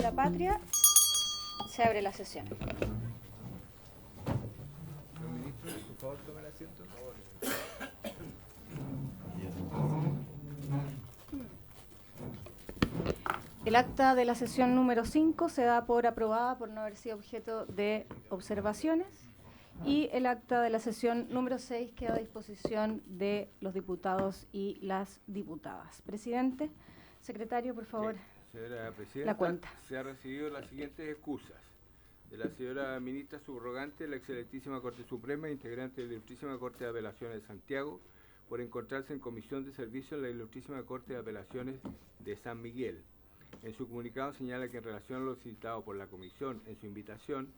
la Patria. Se abre la sesión. Ministro, por favor, tome el asiento. El acta de la sesión número 5 se da por aprobada por no haber sido objeto de observaciones, y el acta de la sesión número 6 queda a disposición de los diputados y las diputadas. Presidente, secretario, por favor, Señora Presidenta, la cuenta. se ha recibido las siguientes excusas de la señora ministra subrogante de la Excelentísima Corte Suprema, integrante de la Ilustrísima Corte de Apelaciones de Santiago, por encontrarse en comisión de servicio en la Ilustrísima Corte de Apelaciones de San Miguel. En su comunicado señala que en relación a lo citado por la comisión en su invitación,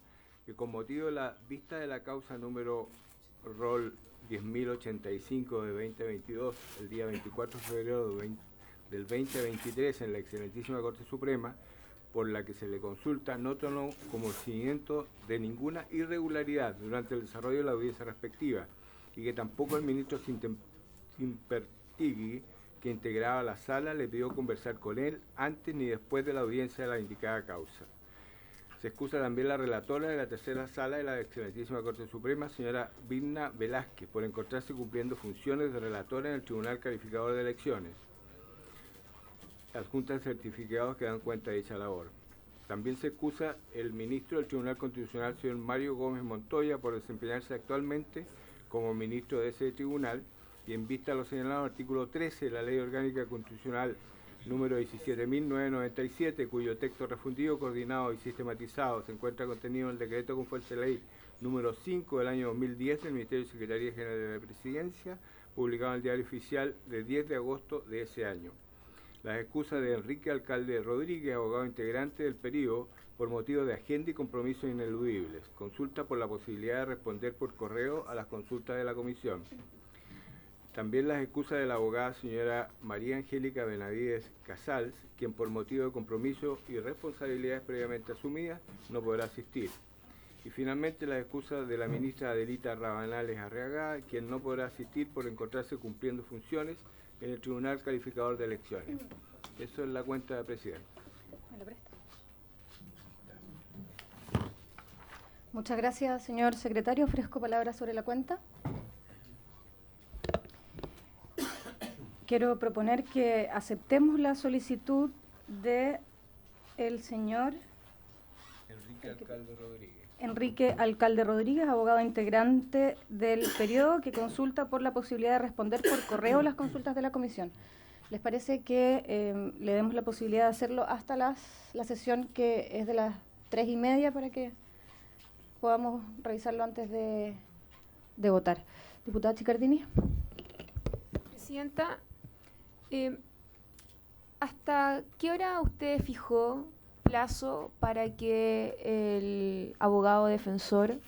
que con motivo de la vista de la causa número rol 10.085 de 2022, el día 24 de febrero del 2023 en la Excelentísima Corte Suprema, por la que se le consulta, no tomó conocimiento de ninguna irregularidad durante el desarrollo de la audiencia respectiva, y que tampoco el ministro Simpertigui, que integraba la sala, le pidió conversar con él antes ni después de la audiencia de la indicada causa. Se excusa también la relatora de la tercera sala de la Excelentísima Corte Suprema, señora Virna Velázquez, por encontrarse cumpliendo funciones de relatora en el Tribunal Calificador de Elecciones. Adjunta certificados que dan cuenta de dicha labor. También se excusa el ministro del Tribunal Constitucional, señor Mario Gómez Montoya, por desempeñarse actualmente como ministro de ese tribunal, y en vista a lo señalado en el artículo 13 de la Ley Orgánica Constitucional número 17.997, cuyo texto refundido, coordinado y sistematizado se encuentra contenido en el decreto con fuerza de ley número 5 del año 2010 del Ministerio de Secretaría General de la Presidencia, publicado en el Diario Oficial de 10 de agosto de ese año. Las excusas de Enrique Alcalde Rodríguez, abogado integrante del periodo, por motivo de agenda y compromisos ineludibles. Consulta por la posibilidad de responder por correo a las consultas de la comisión. También las excusas de la abogada señora María Angélica Benavides Casals, quien por motivo de compromiso y responsabilidades previamente asumidas no podrá asistir. Y finalmente las excusas de la ministra Adelita Rabanales Arriagada, quien no podrá asistir por encontrarse cumpliendo funciones en el Tribunal Calificador de Elecciones. Eso es la cuenta de presidente. ¿Me lo presta? Muchas gracias, señor secretario. Ofrezco palabras sobre la cuenta. Quiero proponer que aceptemos la solicitud de el señor Enrique Alcalde Rodríguez, abogado integrante del periodo, que consulta por la posibilidad de responder por correo las consultas de la comisión. ¿Les parece que le demos la posibilidad de hacerlo hasta la sesión, que es de las 3:30, para que podamos revisarlo antes de votar? Diputada Chicardini. Presidenta, ¿hasta qué hora usted fijó plazo para que el abogado defensor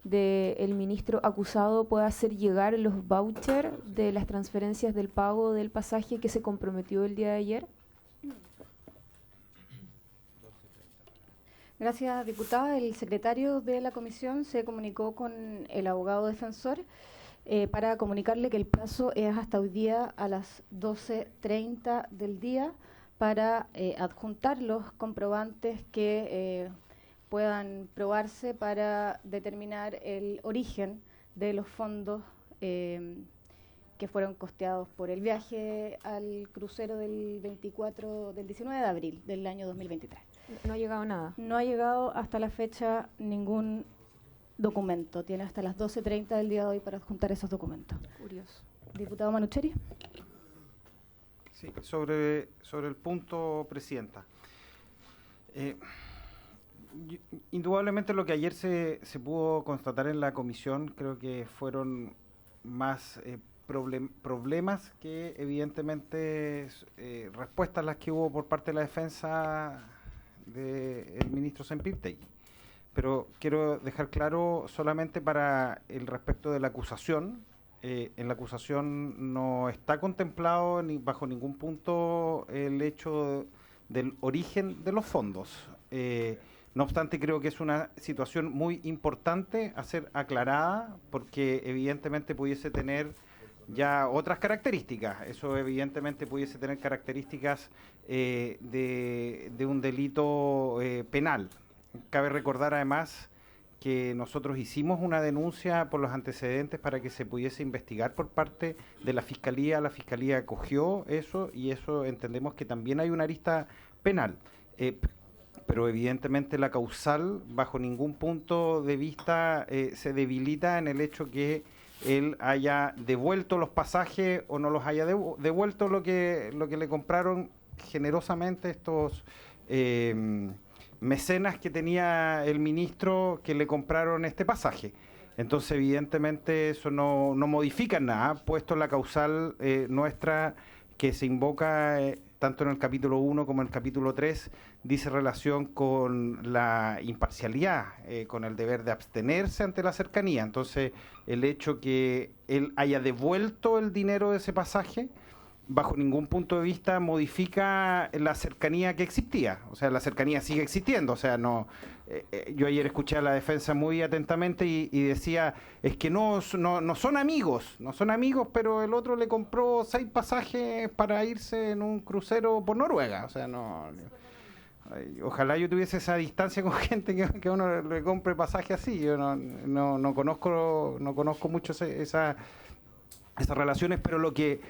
del ministro acusado pueda hacer llegar los vouchers de las transferencias del pago del pasaje que se comprometió el día de ayer? Gracias, diputada. El secretario de la comisión se comunicó con el abogado defensor para comunicarle que el plazo es hasta hoy día a las 12:30 del día para adjuntar los comprobantes que puedan probarse para determinar el origen de los fondos que fueron costeados por el viaje al crucero del 19 de abril del año 2023. No ha llegado nada. No ha llegado hasta la fecha ningún documento. Tiene hasta las 12:30 del día de hoy para adjuntar esos documentos. Curioso. Diputado Manucheri. Sí, sobre el punto, presidenta. Indudablemente lo que ayer se pudo constatar en la comisión, creo que fueron más problemas que evidentemente respuestas las que hubo por parte de la defensa del ministro Sempitergui. Pero quiero dejar claro solamente para el respecto de la acusación. En la acusación no está contemplado ni bajo ningún punto el hecho del origen de los fondos. No obstante, creo que es una situación muy importante a ser aclarada, porque evidentemente pudiese tener ya otras características. Eso evidentemente pudiese tener características de un delito penal. Cabe recordar además que nosotros hicimos una denuncia por los antecedentes para que se pudiese investigar por parte de la Fiscalía. La Fiscalía acogió eso y eso entendemos que también hay una arista penal. Pero evidentemente la causal, bajo ningún punto de vista, se debilita en el hecho que él haya devuelto los pasajes o no los haya devuelto lo que le compraron generosamente estos mecenas que tenía el ministro que le compraron este pasaje. Entonces, evidentemente, eso no modifica nada, puesto la causal nuestra que se invoca tanto en el capítulo 1 como en el capítulo 3, dice relación con la imparcialidad, con el deber de abstenerse ante la cercanía. Entonces, el hecho que él haya devuelto el dinero de ese pasaje, bajo ningún punto de vista modifica la cercanía que existía. O sea, la cercanía sigue existiendo. O sea, no. Yo ayer escuché a la defensa muy atentamente y decía, es que no son amigos, pero el otro le compró 6 pasajes para irse en un crucero por Noruega. O sea, no. Ojalá yo tuviese esa distancia con gente que uno le compre pasaje así. Yo no conozco mucho esas relaciones, pero lo que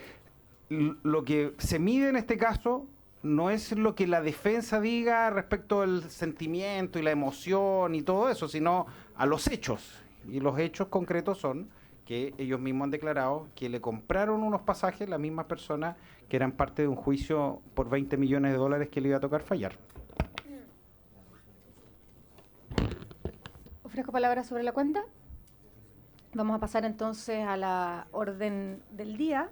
se mide en este caso no es lo que la defensa diga respecto al sentimiento y la emoción y todo eso, sino a los hechos. Y los hechos concretos son que ellos mismos han declarado que le compraron unos pasajes las mismas personas que eran parte de un juicio por 20 millones de dólares que le iba a tocar fallar. Ofrezco palabras sobre la cuenta. Vamos a pasar entonces a la orden del día.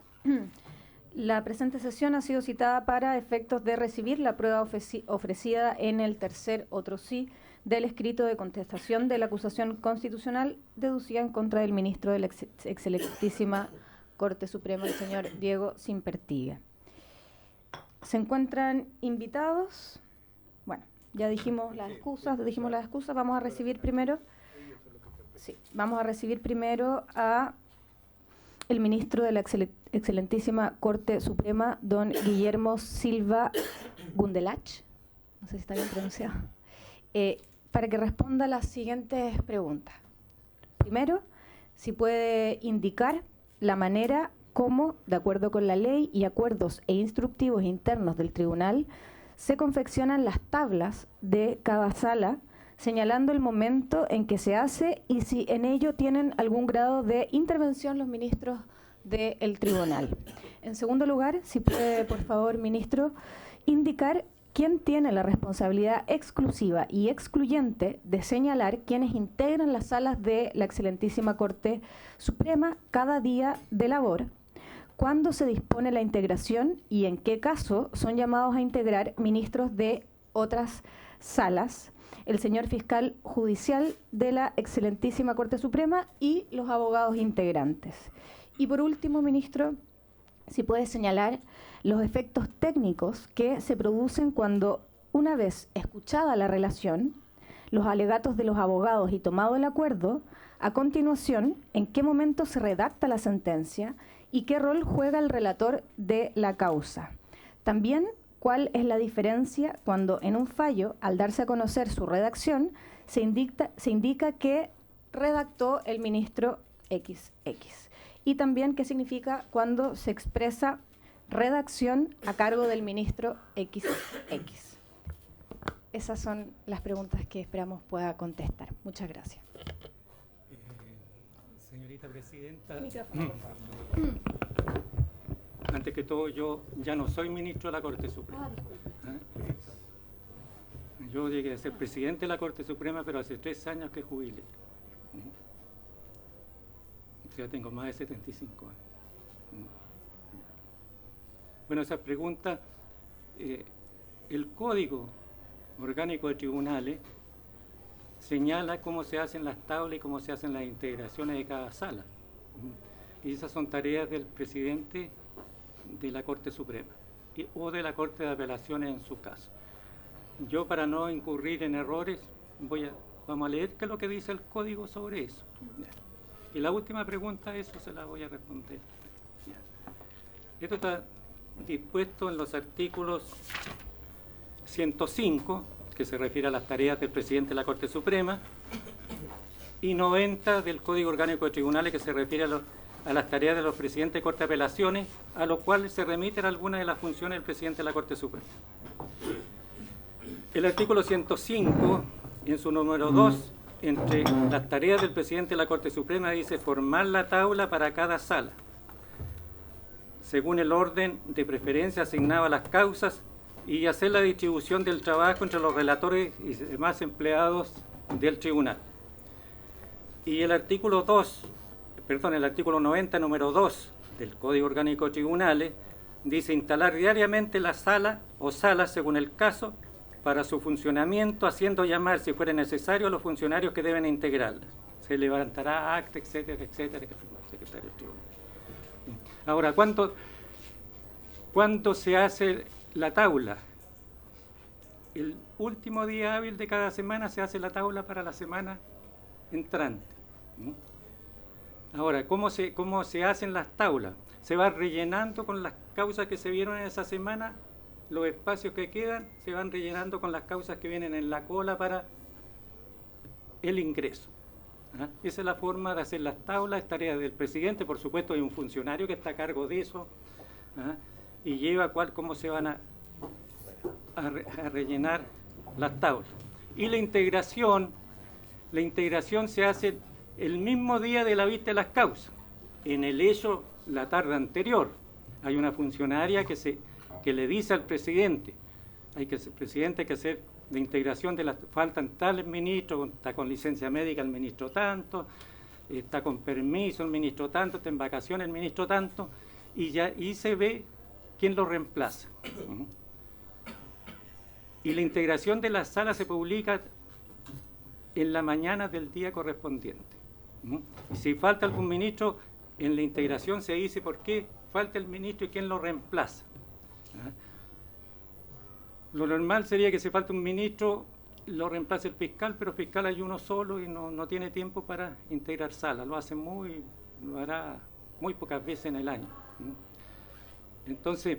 La presente sesión ha sido citada para efectos de recibir la prueba ofrecida en el tercer otro sí del escrito de contestación de la acusación constitucional deducida en contra del ministro de la excelentísima Corte Suprema, el señor Diego Simpertiga. ¿Se encuentran invitados? Bueno, ya dijimos las excusas, vamos a recibir primero. Sí, vamos a recibir primero a el ministro de la excelentísima Corte Suprema, don Guillermo Silva Gundelach, no sé si está bien pronunciado, para que responda a las siguientes preguntas. Primero, si puede indicar la manera como, de acuerdo con la ley y acuerdos e instructivos internos del tribunal, se confeccionan las tablas de cada sala, señalando el momento en que se hace y si en ello tienen algún grado de intervención los ministros del tribunal. En segundo lugar, si puede, por favor, ministro, indicar quién tiene la responsabilidad exclusiva y excluyente de señalar quienes integran las salas de la excelentísima Corte Suprema cada día de labor, cuándo se dispone la integración y en qué caso son llamados a integrar ministros de otras salas, el señor fiscal judicial de la excelentísima Corte Suprema y los abogados integrantes. Y por último, ministro, si puede señalar los efectos técnicos que se producen cuando, una vez escuchada la relación, los alegatos de los abogados y tomado el acuerdo, a continuación, en qué momento se redacta la sentencia y qué rol juega el relator de la causa. También, cuál es la diferencia cuando en un fallo, al darse a conocer su redacción, se indica que redactó el ministro XX. Y también qué significa cuando se expresa redacción a cargo del ministro XX. Esas son las preguntas que esperamos pueda contestar. Muchas gracias. Señorita Presidenta, Micrófono, por favor. Antes que todo, yo ya no soy ministro de la Corte Suprema. Yo llegué a ser presidente de la Corte Suprema, pero hace 3 años que jubilé. O sea, tengo más de 75 años. Bueno, esa pregunta, el Código Orgánico de Tribunales señala cómo se hacen las tablas y cómo se hacen las integraciones de cada sala. Y esas son tareas del presidente de la Corte Suprema o de la Corte de Apelaciones en su caso. Yo, para no incurrir en errores, vamos a leer qué es lo que dice el Código sobre eso. Y la última pregunta, eso se la voy a responder. Esto está dispuesto en los artículos 105, que se refiere a las tareas del presidente de la Corte Suprema, y 90 del Código Orgánico de Tribunales, que se refiere a las tareas de los presidentes de Corte de Apelaciones, a los cuales se remiten algunas de las funciones del presidente de la Corte Suprema. El artículo 105, en su número 2, entre las tareas del presidente de la Corte Suprema, dice formar la tabla para cada sala, según el orden de preferencia asignado a las causas, y hacer la distribución del trabajo entre los relatores y demás empleados del tribunal. Y el artículo 90, número 2 del Código Orgánico de Tribunales, dice instalar diariamente la sala o salas, según el caso, para su funcionamiento, haciendo llamar, si fuera necesario, a los funcionarios que deben integrarlas. Se levantará acta, etcétera, etcétera, que firma el secretario del tribunal. Ahora, ¿cuándo se hace la tabla? El último día hábil de cada semana se hace la tabla para la semana entrante. Ahora, ¿cómo se hacen las tablas? Se va rellenando con las causas que se vieron en esa semana, los espacios que quedan se van rellenando con las causas que vienen en la cola para el ingreso. Esa es la forma de hacer las tablas, es tarea del presidente. Por supuesto hay un funcionario que está a cargo de eso y lleva cómo se van a rellenar las tablas. Y la integración se hace el mismo día de la vista de las causas. En el hecho, la tarde anterior, hay una funcionaria que le dice al presidente, presidente, hay que hacer la integración de las, faltan tales ministros, está con licencia médica el ministro tanto, está con permiso el ministro tanto, está en vacaciones el ministro tanto, y se ve quién lo reemplaza. Y la integración de la sala se publica en la mañana del día correspondiente. Y si falta algún ministro, en la integración se dice por qué falta el ministro y quién lo reemplaza. Lo normal sería que si falta un ministro, lo reemplace el fiscal, pero fiscal hay uno solo y no tiene tiempo para integrar sala. Lo hará muy pocas veces en el año. Entonces,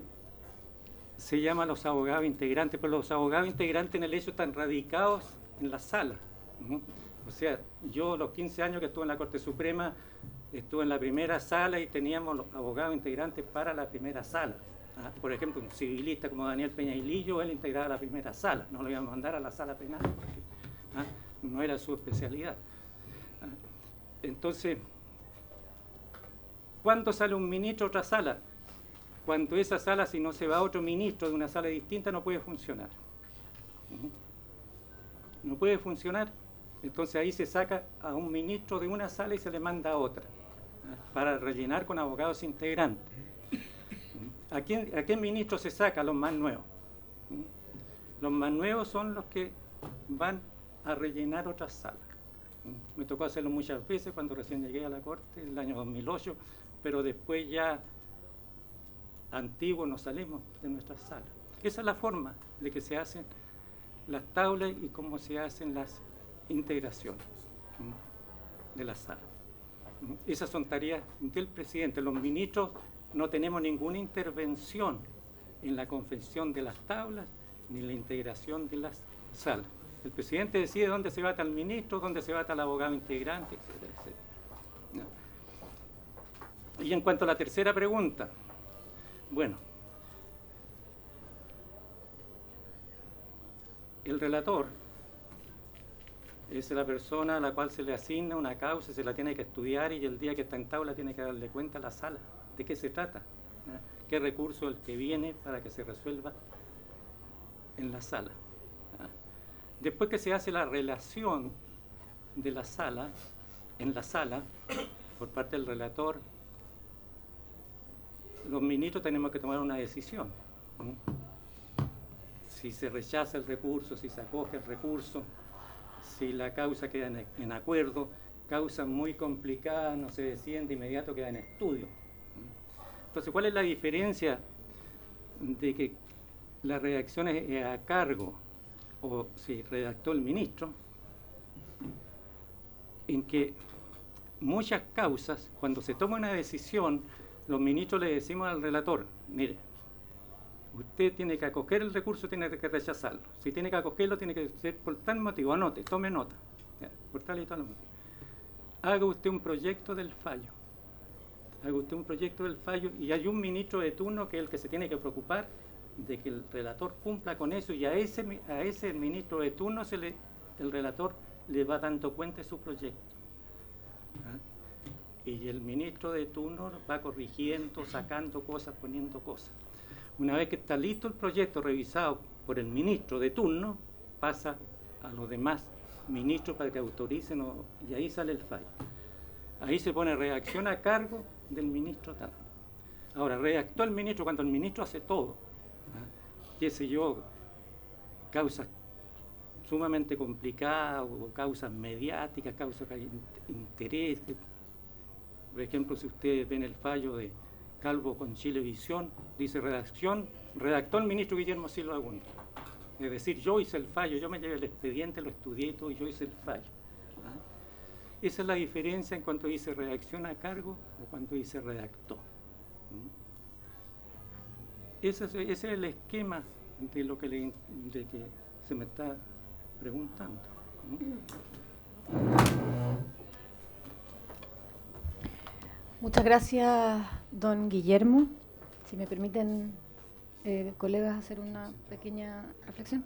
se llama los abogados integrantes, pero los abogados integrantes en el hecho están radicados en la sala. O sea, yo los 15 años que estuve en la Corte Suprema, estuve en la primera sala y teníamos los abogados integrantes para la primera sala. Por ejemplo, un civilista como Daniel Peñailillo, él integraba la primera sala, no lo iban a mandar a la sala penal, porque no era su especialidad. Entonces, ¿cuándo sale un ministro a otra sala? Cuando esa sala, si no se va a otro ministro de una sala distinta, no puede funcionar. No puede funcionar. Entonces ahí se saca a un ministro de una sala y se le manda a otra, para rellenar con abogados integrantes. ¿A qué ministro se saca? A los más nuevos. Los más nuevos son los que van a rellenar otras salas. Me tocó hacerlo muchas veces cuando recién llegué a la Corte, en el año 2008, pero después ya antiguos nos salimos de nuestras salas. Esa es la forma de que se hacen las tablas y cómo se hacen las integraciones de las salas. Esas son tareas del presidente. Los ministros no tenemos ninguna intervención en la confección de las tablas ni la integración de las salas. El presidente decide dónde se va tal ministro, dónde se va tal abogado integrante, etcétera, etcétera. Y en cuanto a la tercera pregunta, bueno, el relator es la persona a la cual se le asigna una causa, se la tiene que estudiar y el día que está en tabla tiene que darle cuenta a la sala de qué se trata, qué recurso es el que viene para que se resuelva en la sala. Después que se hace la relación de la sala, en la sala, por parte del relator, los ministros tenemos que tomar una decisión. Si se rechaza el recurso, si se acoge el recurso, si la causa queda en acuerdo, causa muy complicada, no se deciden de inmediato, queda en estudio. Entonces, ¿cuál es la diferencia de que la redacción es a cargo o si redactó el ministro? En que muchas causas, cuando se toma una decisión, los ministros le decimos al relator, mire, usted tiene que acoger el recurso, tiene que rechazarlo. Si tiene que acogerlo, tiene que ser por tal motivo. Anote, tome nota. Ya, por tal y tal motivo. Haga usted un proyecto del fallo. Haga usted un proyecto del fallo y hay un ministro de turno que es el que se tiene que preocupar de que el relator cumpla con eso, y a ese ministro de turno el relator le va dando cuenta de su proyecto. ¿Ah? Y el ministro de turno va corrigiendo, sacando cosas, poniendo cosas. Una vez que está listo el proyecto revisado por el ministro de turno, pasa a los demás ministros para que autoricen y ahí sale el fallo. Ahí se pone redacción a cargo del ministro tal. Ahora, redactó el ministro cuando el ministro hace todo. ¿Ah? Qué sé yo, causas sumamente complicadas o causas mediáticas, causas de interés. Por ejemplo, si ustedes ven el fallo de Calvo con Chilevisión, dice redacción, redactó el ministro Guillermo Silva II. Es decir, yo hice el fallo, yo me llevé el expediente, lo estudié todo y yo hice el fallo. ¿Ah? Esa es la diferencia en cuanto dice redacción a cargo o cuando dice redactó. Ese es el esquema de lo que se me está preguntando. Muchas gracias, don Guillermo. Si me permiten, colegas, hacer una pequeña reflexión.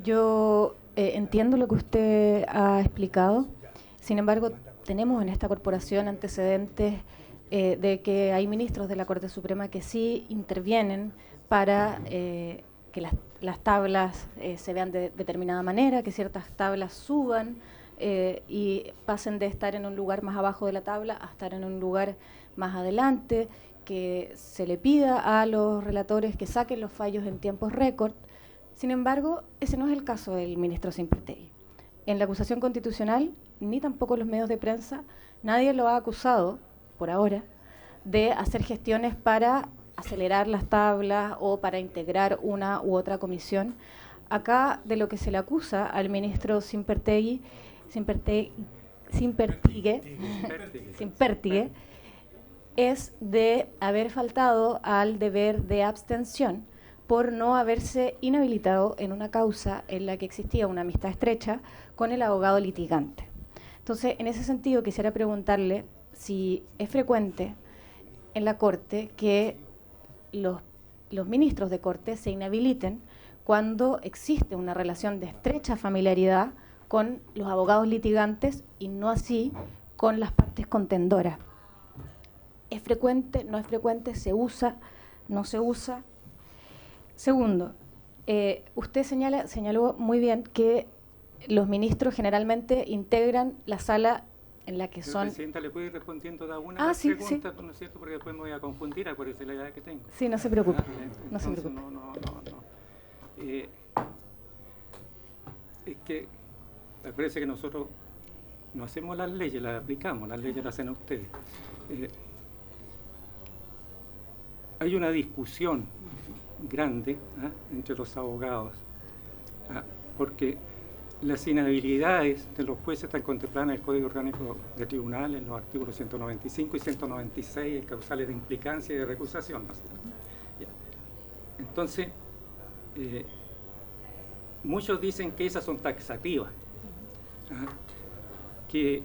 Yo entiendo lo que usted ha explicado. Sin embargo, tenemos en esta corporación antecedentes de que hay ministros de la Corte Suprema que sí intervienen para que las tablas se vean de determinada manera, que ciertas tablas suban y pasen de estar en un lugar más abajo de la tabla a estar en un lugar más adelante, que se le pida a los relatores que saquen los fallos en tiempos récord. Sin embargo, ese no es el caso del ministro Simpertegui. En la acusación constitucional, ni tampoco en los medios de prensa, nadie lo ha acusado, por ahora, de hacer gestiones para acelerar las tablas o para integrar una u otra comisión. Acá, de lo que se le acusa al ministro Simpertegui, es de haber faltado al deber de abstención por no haberse inhabilitado en una causa en la que existía una amistad estrecha con el abogado litigante. Entonces, en ese sentido, quisiera preguntarle si es frecuente en la Corte que los ministros de Corte se inhabiliten cuando existe una relación de estrecha familiaridad con los abogados litigantes y no así con las partes contendoras. ¿Es frecuente? ¿No es frecuente? ¿Se usa? ¿No se usa? Segundo, usted señaló muy bien que los ministros generalmente integran la sala en la que son... Presidenta, ¿le puedo ir respondiendo de alguna sí, pregunta? sí. ¿No es cierto? Porque después me voy a confundir, acuérdese la edad que tengo. Sí, no se preocupe. No se preocupe. No. Es que acuérdese que nosotros no hacemos las leyes, las aplicamos, las leyes las hacen ustedes. Hay una discusión grande entre los abogados, porque las inhabilidades de los jueces están contempladas en el Código Orgánico de Tribunales, en los artículos 195 y 196, en causales de implicancia y de recusación, ¿no? Entonces, muchos dicen que esas son taxativas, que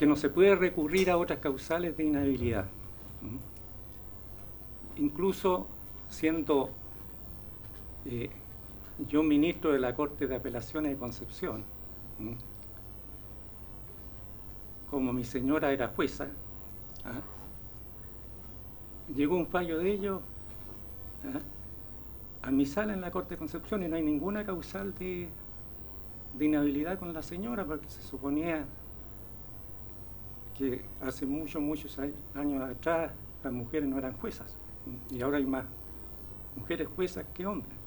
no se puede recurrir a otras causales de inhabilidad. Incluso siendo yo ministro de la Corte de Apelaciones de Concepción, como mi señora era jueza, llegó un fallo de ellos a mi sala en la Corte de Concepción y no hay ninguna causal de inhabilidad con la señora, porque se suponía que hace muchos años atrás las mujeres no eran juezas y ahora hay más mujeres juezas que hombres.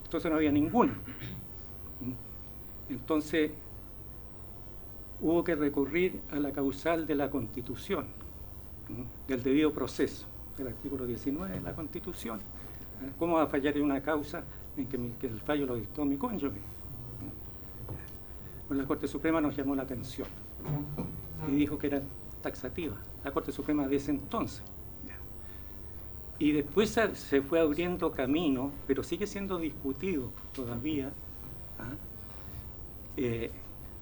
Entonces no había ninguna. Entonces hubo que recurrir a la causal de la Constitución, del debido proceso, del artículo 19 de la Constitución. ¿Cómo va a fallar en una causa en que el fallo lo dictó mi cónyuge? Pues la Corte Suprema nos llamó la atención y dijo que era taxativa, la Corte Suprema de ese entonces. Y después se fue abriendo camino, pero sigue siendo discutido todavía,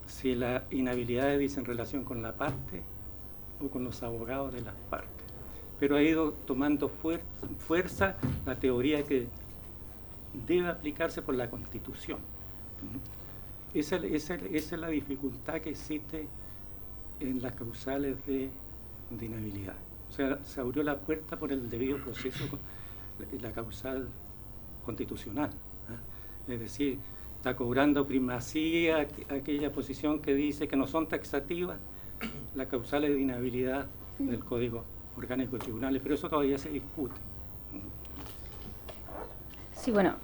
si la inhabilidad dice en relación con la parte o con los abogados de las partes. Pero ha ido tomando fuerza la teoría que debe aplicarse por la Constitución. Esa es la dificultad que existe en las causales de inhabilidad. O sea, se abrió la puerta por el debido proceso, la causal constitucional. Es decir, está cobrando primacía aquella posición que dice que no son taxativas las causales de inhabilidad del Código Orgánico de Tribunales, pero eso todavía se discute. Sí, bueno,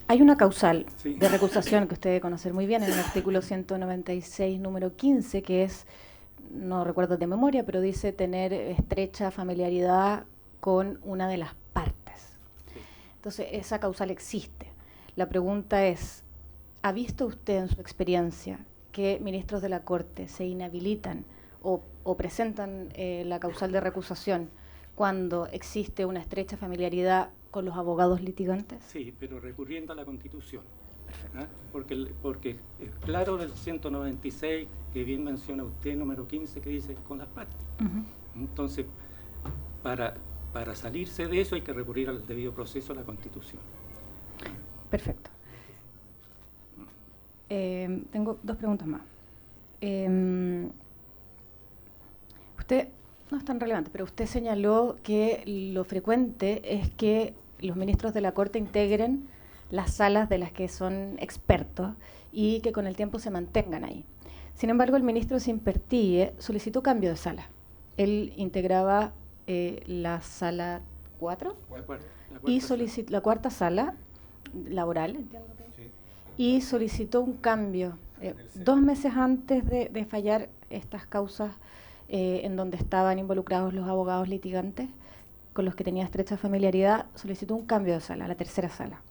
hay una causal Sí. de recusación que usted debe conocer muy bien en el artículo 196, número 15, que es, no recuerdo de memoria, pero dice tener estrecha familiaridad con una de las partes. Entonces, esa causal existe. La pregunta es, ¿ha visto usted en su experiencia que ministros de la Corte se inhabilitan o presentan la causal de recusación cuando existe una estrecha familiaridad con los abogados litigantes? Sí, pero recurriendo a la Constitución. Porque es claro del 196, que bien menciona usted, número 15, que dice con las partes. Entonces, para salirse de eso hay que recurrir al debido proceso a la Constitución. Perfecto. Tengo dos preguntas más. Usted, no es tan relevante, pero usted señaló que lo frecuente es que los ministros de la Corte integren las salas de las que son expertos y que con el tiempo se mantengan ahí. Sin embargo, el ministro Simpertie solicitó cambio de sala. Él integraba la sala 4 y la cuarta sala laboral, entiendo que, y solicitó un cambio 2 meses antes de fallar estas causas en donde estaban involucrados los abogados litigantes con los que tenía estrecha familiaridad, solicitó un cambio de sala, a la tercera sala.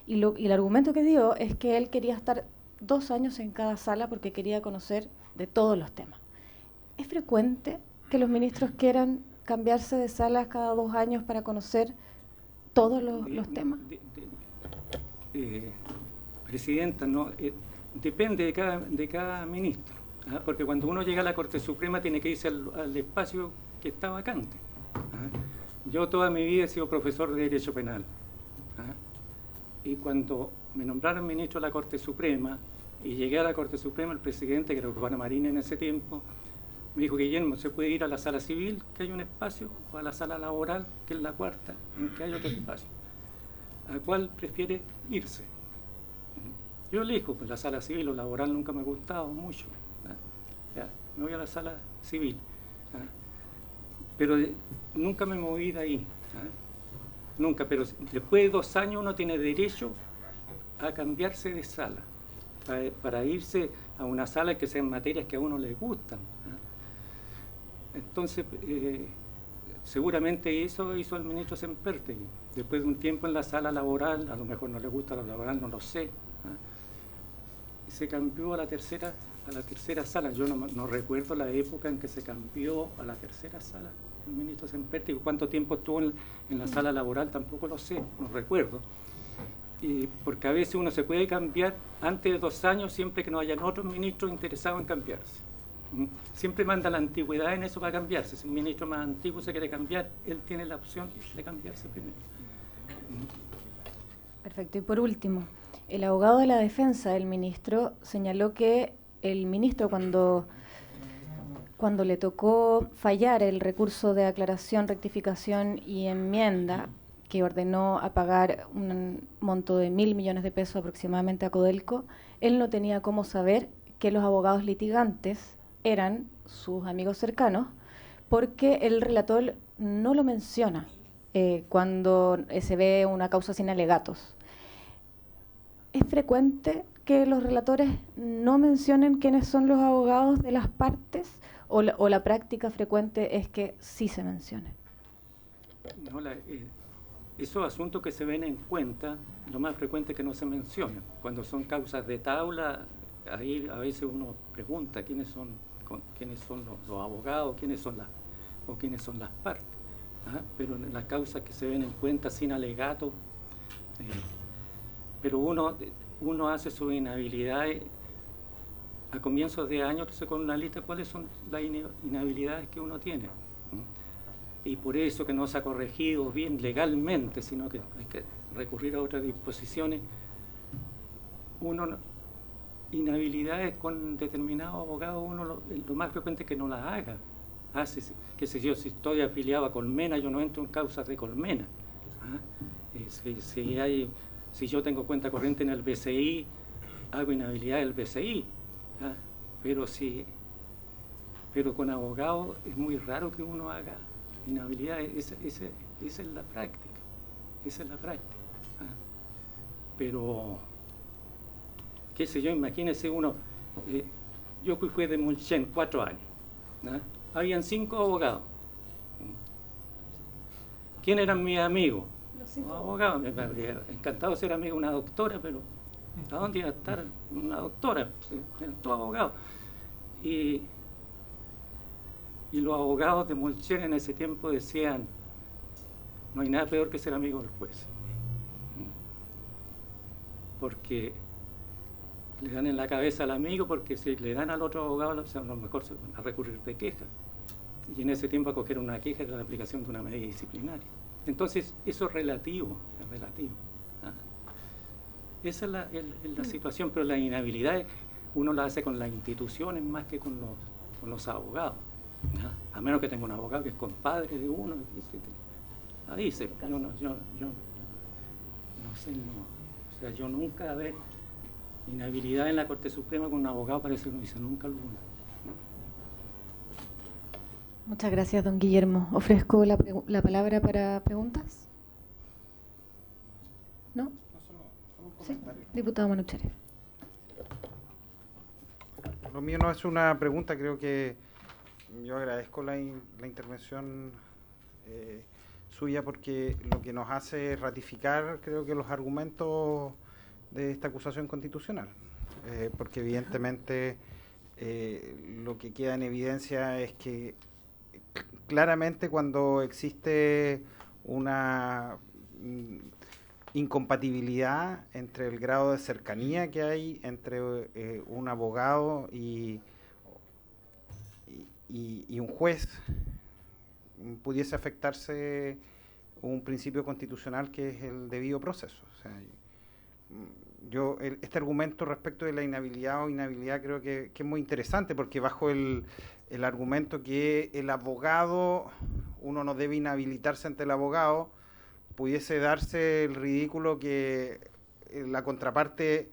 Y el argumento que dio es que él quería estar 2 años en cada sala porque quería conocer de todos los temas. ¿Es frecuente que los ministros quieran cambiarse de salas cada 2 años para conocer todos los temas? Presidenta, no, depende de cada ministro, porque cuando uno llega a la Corte Suprema tiene que irse al espacio que está vacante. Yo toda mi vida he sido profesor de Derecho Penal. Y cuando me nombraron ministro de la Corte Suprema y llegué a la Corte Suprema, el presidente, que era Urbano Marín en ese tiempo, me dijo: Guillermo, ¿se puede ir a la sala civil, que hay un espacio, o a la sala laboral, que es la cuarta, en que hay otro espacio? ¿A cuál prefiere irse? Yo elijo, pues la sala civil o laboral nunca me ha gustado mucho. Ya, me voy a la sala civil. Pero nunca me moví de ahí. Nunca, pero después de 2 años uno tiene derecho a cambiarse de sala, para irse a una sala que sean materias que a uno le gustan. Entonces, seguramente eso hizo el ministro Sempertegui. Después de un tiempo en la sala laboral, a lo mejor no le gusta la laboral, no lo sé. Y se cambió a la tercera sala. Yo no recuerdo la época en que se cambió a la tercera sala el ministro Sempertegui. ¿Cuánto tiempo estuvo en la sala laboral? Tampoco lo sé, no recuerdo. Porque a veces uno se puede cambiar antes de 2 años siempre que no hayan otros ministros interesados en cambiarse. Siempre manda la antigüedad en eso para cambiarse. Si un ministro más antiguo se quiere cambiar, él tiene la opción de cambiarse primero. Perfecto. Y por último, el abogado de la defensa del ministro señaló que el ministro, cuando le tocó fallar el recurso de aclaración, rectificación y enmienda, que ordenó a pagar un monto de 1.000 millones de pesos aproximadamente a Codelco, él no tenía cómo saber que los abogados litigantes eran sus amigos cercanos, porque el relator no lo menciona cuando se ve una causa sin alegatos. ¿Es frecuente que los relatores no mencionen quiénes son los abogados de las partes, o la práctica frecuente es que sí se mencione? No, esos asuntos que se ven en cuenta, lo más frecuente es que no se mencionan. Cuando son causas de tabla, ahí a veces uno pregunta quiénes son los abogados, quiénes son las partes. ¿Ah? Pero en las causas que se ven en cuenta sin alegato, pero uno hace su inhabilidad a comienzos de año, con una lista cuáles son las inhabilidades que uno tiene. Y por eso que no se ha corregido bien legalmente, sino que hay que recurrir a otras disposiciones, inhabilidades con determinados abogados, lo más frecuente es que no las haga. Qué sé yo, si estoy afiliado a Colmena, yo no entro en causas de Colmena. Si yo tengo cuenta corriente en el BCI, hago inhabilidad del BCI. Pero con abogados es muy raro que uno haga inhabilidad. Esa es la práctica. Pero, qué sé yo, imagínese uno, yo fui juez de Mulchen 4 años. Habían 5 abogados. ¿Quién eran mis amigos? Los abogados. Me habría encantado ser amigo de una doctora, pero ¿a dónde iba a estar una doctora? Eran todos abogados. Y los abogados de Mulchen en ese tiempo decían, no hay nada peor que ser amigo del juez. Porque le dan en la cabeza al amigo, porque si le dan al otro abogado, a lo mejor se van a recurrir de queja. Y en ese tiempo acoger una queja era la aplicación de una medida disciplinaria. Entonces, eso es relativo. Esa es la situación, pero la inhabilidad uno la hace con las instituciones más que con los abogados. A menos que tenga un abogado que es compadre de uno. Ahí se, yo no sé, o sea, yo nunca ver inhabilidad en la Corte Suprema con un abogado, parece que no dice nunca alguna. Muchas gracias, don Guillermo. Ofrezco la palabra para preguntas. ¿No? Sí, diputado Manuchere. Lo mío no es una pregunta, creo que yo agradezco la intervención suya, porque lo que nos hace ratificar, creo que los argumentos de esta acusación constitucional, porque evidentemente lo que queda en evidencia es que claramente cuando existe una incompatibilidad entre el grado de cercanía que hay entre un abogado y un juez, pudiese afectarse un principio constitucional que es el debido proceso. O sea, este argumento respecto de la inhabilidad o inhabilidad creo que es muy interesante, porque bajo el argumento que el abogado, uno no debe inhabilitarse ante el abogado, pudiese darse el ridículo que la contraparte,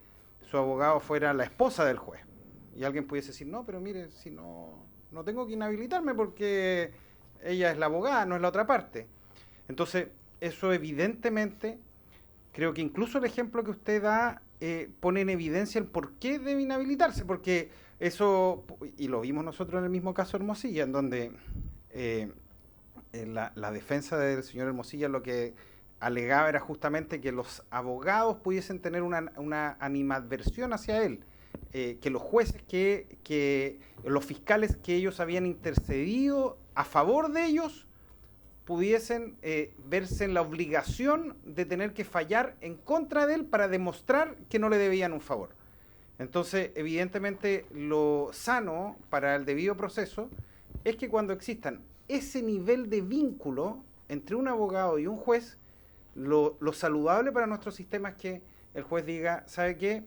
su abogado, fuera la esposa del juez. Y alguien pudiese decir, no, pero mire, si no tengo que inhabilitarme porque ella es la abogada, no es la otra parte. Entonces, eso evidentemente, creo que incluso el ejemplo que usted da pone en evidencia el por qué debe inhabilitarse, porque eso, y lo vimos nosotros en el mismo caso Hermosilla, en donde la defensa del señor Hermosilla lo que alegaba era justamente que los abogados pudiesen tener una animadversión hacia él, que los jueces, que los fiscales que ellos habían intercedido a favor de ellos pudiesen verse en la obligación de tener que fallar en contra de él para demostrar que no le debían un favor. Entonces, evidentemente, lo sano para el debido proceso es que cuando existan ese nivel de vínculo entre un abogado y un juez, lo saludable para nuestro sistema es que el juez diga, ¿sabe qué?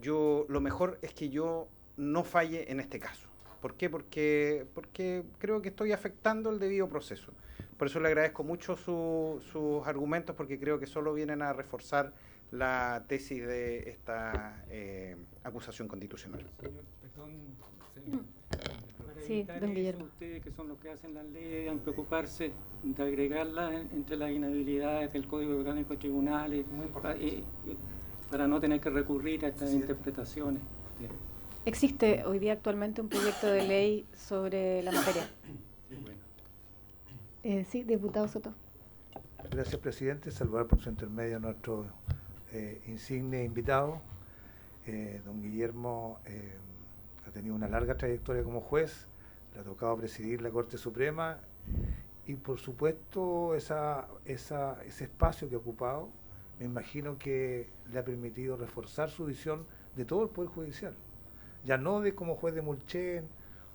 Lo mejor es que yo no falle en este caso. ¿Por qué? Porque creo que estoy afectando el debido proceso. Por eso le agradezco mucho sus argumentos, porque creo que solo vienen a reforzar la tesis de esta acusación constitucional. Señor, perdón, señor. Sí, don Guillermo. Ustedes, que son los que hacen las leyes, deben preocuparse de agregarlas entre las inhabilidades del Código Orgánico de Tribunales, para no tener que recurrir a estas interpretaciones. Existe hoy día actualmente un proyecto de ley sobre la materia. Sí, diputado Soto. Gracias, presidente. Saludar por su intermedio a nuestro insigne invitado. Don Guillermo ha tenido una larga trayectoria como juez, le ha tocado presidir la Corte Suprema y por supuesto ese espacio que ha ocupado, me imagino que le ha permitido reforzar su visión de todo el Poder Judicial, ya no de como juez de Mulchen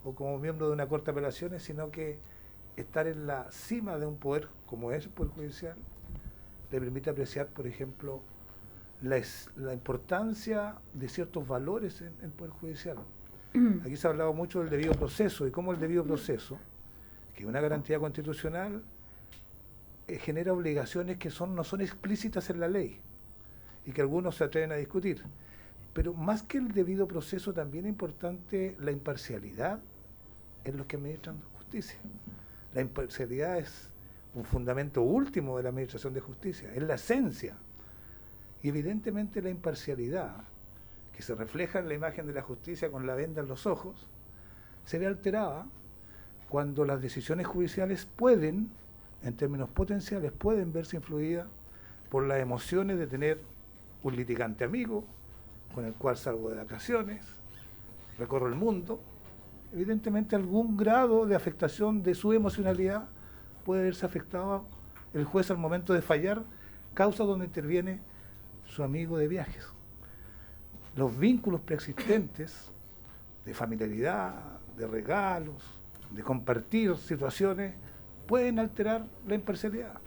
o como miembro de una Corte de Apelaciones, sino que estar en la cima de un poder como es el Poder Judicial le permite apreciar, por ejemplo, la importancia de ciertos valores en el Poder Judicial. Aquí se ha hablado mucho del debido proceso y cómo el debido proceso, que es una garantía constitucional, genera obligaciones que no son explícitas en la ley y que algunos se atreven a discutir. Pero más que el debido proceso, también es importante la imparcialidad en los que administran justicia. La imparcialidad es un fundamento último de la administración de justicia, es la esencia. Y evidentemente la imparcialidad, que se refleja en la imagen de la justicia con la venda en los ojos, se ve alterada cuando las decisiones judiciales pueden, en términos potenciales, pueden verse influidas por las emociones de tener un litigante amigo, con el cual salgo de vacaciones, recorro el mundo. Evidentemente algún grado de afectación de su emocionalidad puede verse afectado el juez al momento de fallar, causa donde interviene su amigo de viajes. Los vínculos preexistentes de familiaridad, de regalos, de compartir situaciones, pueden alterar la imparcialidad.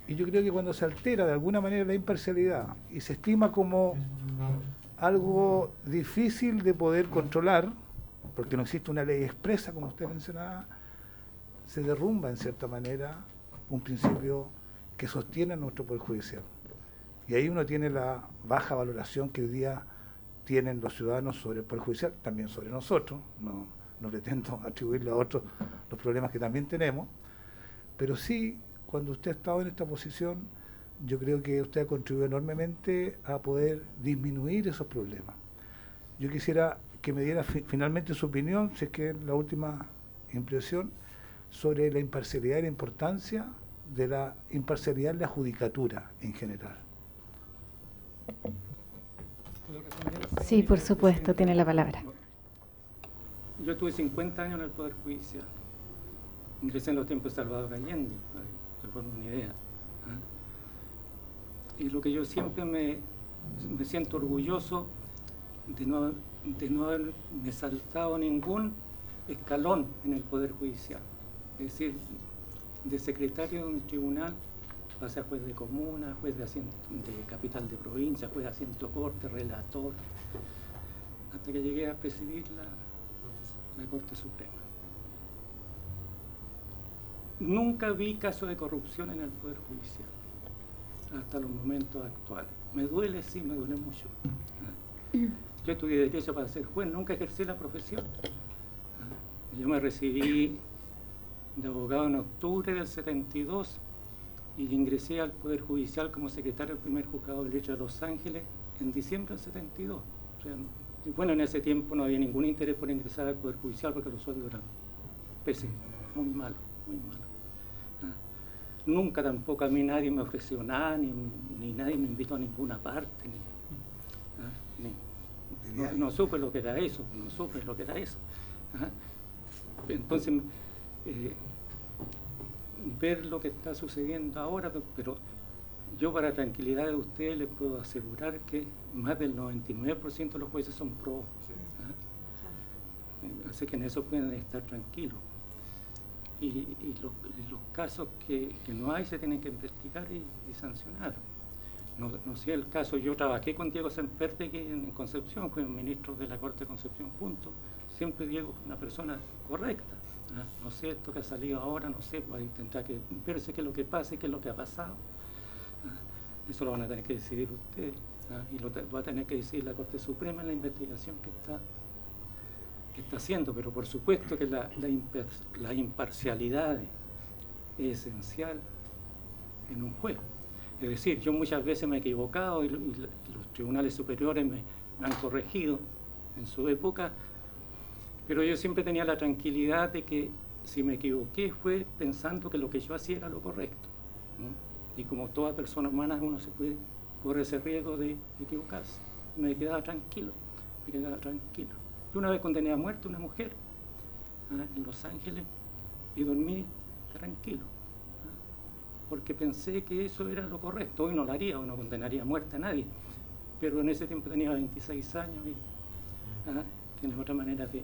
Y yo creo que cuando se altera de alguna manera la imparcialidad y se estima como algo difícil de poder controlar, porque no existe una ley expresa, como usted mencionaba, se derrumba en cierta manera un principio que sostiene a nuestro Poder Judicial. Y ahí uno tiene la baja valoración que hoy día tienen los ciudadanos sobre el Poder Judicial, también sobre nosotros, no pretendo atribuirle a otros los problemas que también tenemos, pero sí, cuando usted ha estado en esta posición, yo creo que usted ha contribuido enormemente a poder disminuir esos problemas. Yo quisiera que me diera finalmente su opinión, si es que es la última impresión, sobre la imparcialidad y la importancia de la imparcialidad en la judicatura en general. Sí, por supuesto, tiene la palabra. Yo tuve 50 años en el Poder Judicial. Ingresé en los tiempos de Salvador Allende, para que se formen una idea. Y lo que yo siempre me siento orgulloso de no haberme saltado ningún escalón en el Poder Judicial. Es decir, de secretario de un tribunal pasé a juez de comuna, juez de capital de provincia, juez de asiento corte, relator, hasta que llegué a presidir la Corte Suprema. Nunca vi casos de corrupción en el Poder Judicial, hasta los momentos actuales. Me duele, sí, me duele mucho. Yo estudié Derecho para ser juez, nunca ejercí la profesión. Yo me recibí de abogado en octubre del 72 y ingresé al Poder Judicial como secretario del primer juzgado de derecho de Los Ángeles en diciembre del 72. O sea, bueno, en ese tiempo no había ningún interés por ingresar al Poder Judicial porque los sueldos eran pésimos, muy malos, muy malos. Nunca tampoco a mí nadie me ofreció nada, ni nadie me invitó a ninguna parte, no supe lo que era eso, no supe lo que era eso. Entonces, ver lo que está sucediendo ahora, pero yo para tranquilidad de ustedes les puedo asegurar que más del 99% de los jueces son pro. Así que en eso pueden estar tranquilos. Y los casos que no hay se tienen que investigar y sancionar. No sé el caso, yo trabajé con Diego Sempertegui en Concepción, fui ministro de la Corte de Concepción juntos. Siempre Diego es una persona correcta. No sé esto que ha salido ahora, no sé, pues ahí tendrá que verse qué es lo que pasa y qué es lo que ha pasado. Eso lo van a tener que decidir ustedes, y lo va a tener que decidir la Corte Suprema en la investigación que está haciendo, pero por supuesto que la imparcialidad es esencial en un juez. Es decir, yo muchas veces me he equivocado y los tribunales superiores me han corregido en su época, pero yo siempre tenía la tranquilidad de que si me equivoqué fue pensando que lo que yo hacía era lo correcto, ¿no? Y como toda persona humana uno corre ese riesgo de equivocarse. me quedaba tranquilo, me quedaba tranquilo. Yo una vez condené a muerte a una mujer en Los Ángeles y dormí tranquilo, porque pensé que eso era lo correcto. Hoy no lo haría, o no condenaría a muerte a nadie, pero en ese tiempo tenía 26 años y tiene otra manera de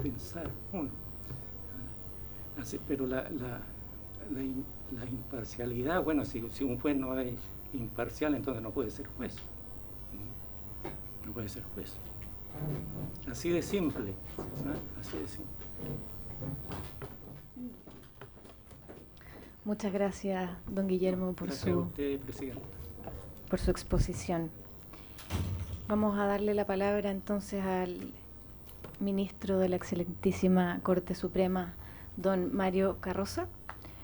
pensar uno. Pero la imparcialidad, bueno, si un juez no es imparcial, entonces no puede ser juez. No puede ser juez. Así de simple, así de simple. Muchas gracias, don Guillermo, Gracias a usted, presidenta. por su exposición. Vamos a darle la palabra entonces al ministro de la excelentísima Corte Suprema, don Mario Carroza,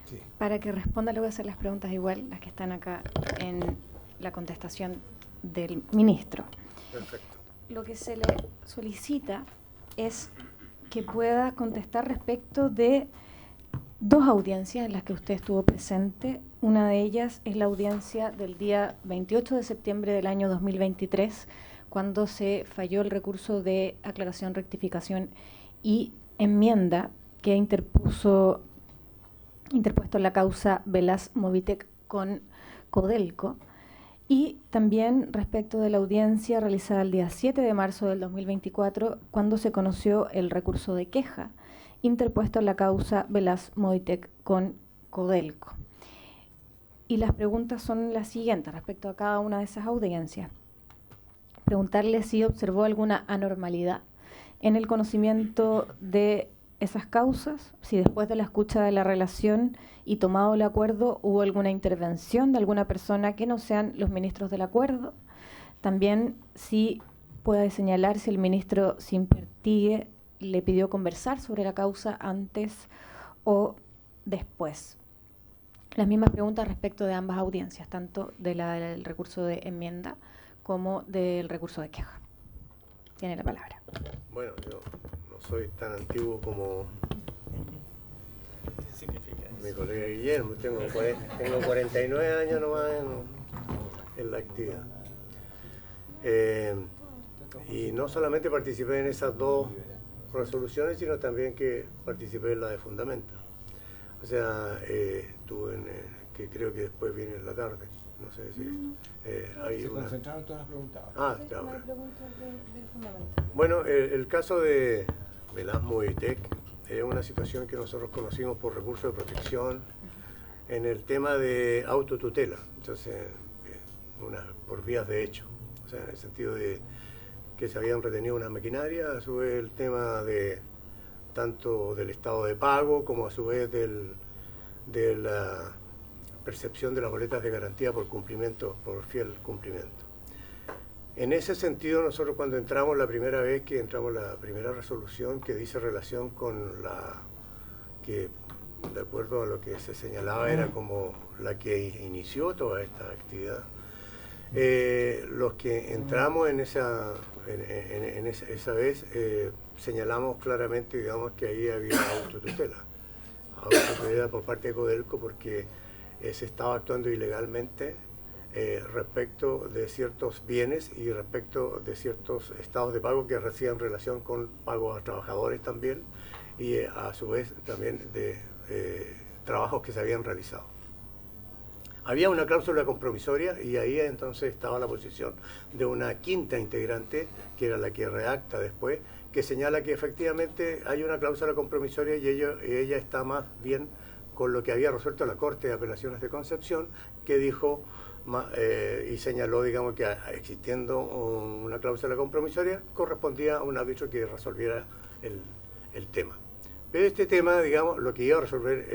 Sí. para que responda. Le voy a hacer las preguntas igual, las que están acá en la contestación del ministro. Perfecto. Lo que se le solicita es que pueda contestar respecto de dos audiencias en las que usted estuvo presente. Una de ellas es la audiencia del día 28 de septiembre del año 2023, cuando se falló el recurso de aclaración, rectificación y enmienda que interpuesto en la causa Velas Movitec con Codelco. Y también respecto de la audiencia realizada el día 7 de marzo del 2024, cuando se conoció el recurso de queja interpuesto en la causa Velas Movitec con Codelco. Y las preguntas son las siguientes respecto a cada una de esas audiencias. Preguntarle si observó alguna anormalidad en el conocimiento de esas causas, si después de la escucha de la relación y tomado el acuerdo hubo alguna intervención de alguna persona que no sean los ministros del acuerdo. También si puede señalar si el ministro Simpertigue le pidió conversar sobre la causa antes o después. Las mismas preguntas respecto de ambas audiencias, tanto del recurso de enmienda como del recurso de queja. Tiene la palabra. Bueno, yo no soy tan antiguo como mi colega Guillermo. Tengo 49 años nomás en la actividad. Y no solamente participé en esas dos resoluciones, sino también que participé en la de fundamento. O sea, estuve que creo que después viene en la tarde. No sé si hay Se una... concentraron todas las preguntas. Ya, bueno. Bueno, el caso de Velas Movitec es una situación que nosotros conocimos por recurso de protección en el tema de autotutela, entonces, por vías de hecho, o sea, en el sentido de que se habían retenido una maquinaria, a su vez el tema de tanto del estado de pago como a su vez de la percepción de las boletas de garantía por cumplimiento, por fiel cumplimiento. En ese sentido, nosotros cuando entramos la primera vez que entramos la primera resolución que dice relación con la que, de acuerdo a lo que se señalaba, era como la que inició toda esta actividad, los que entramos en esa vez señalamos claramente, digamos, que ahí había autotutela por parte de Codelco, porque se estaba actuando ilegalmente respecto de ciertos bienes y respecto de ciertos estados de pago que hacían relación con pagos a trabajadores también, y a su vez también de trabajos que se habían realizado. Había una cláusula compromisoria y ahí entonces estaba la posición de una quinta integrante, que era la que redacta después, que señala que efectivamente hay una cláusula compromisoria y ella está más bien con lo que había resuelto la Corte de Apelaciones de Concepción, que dijo y señaló, digamos, que existiendo una cláusula compromisoria correspondía a un árbitro que resolviera el tema. Pero este tema, digamos, lo que iba a resolver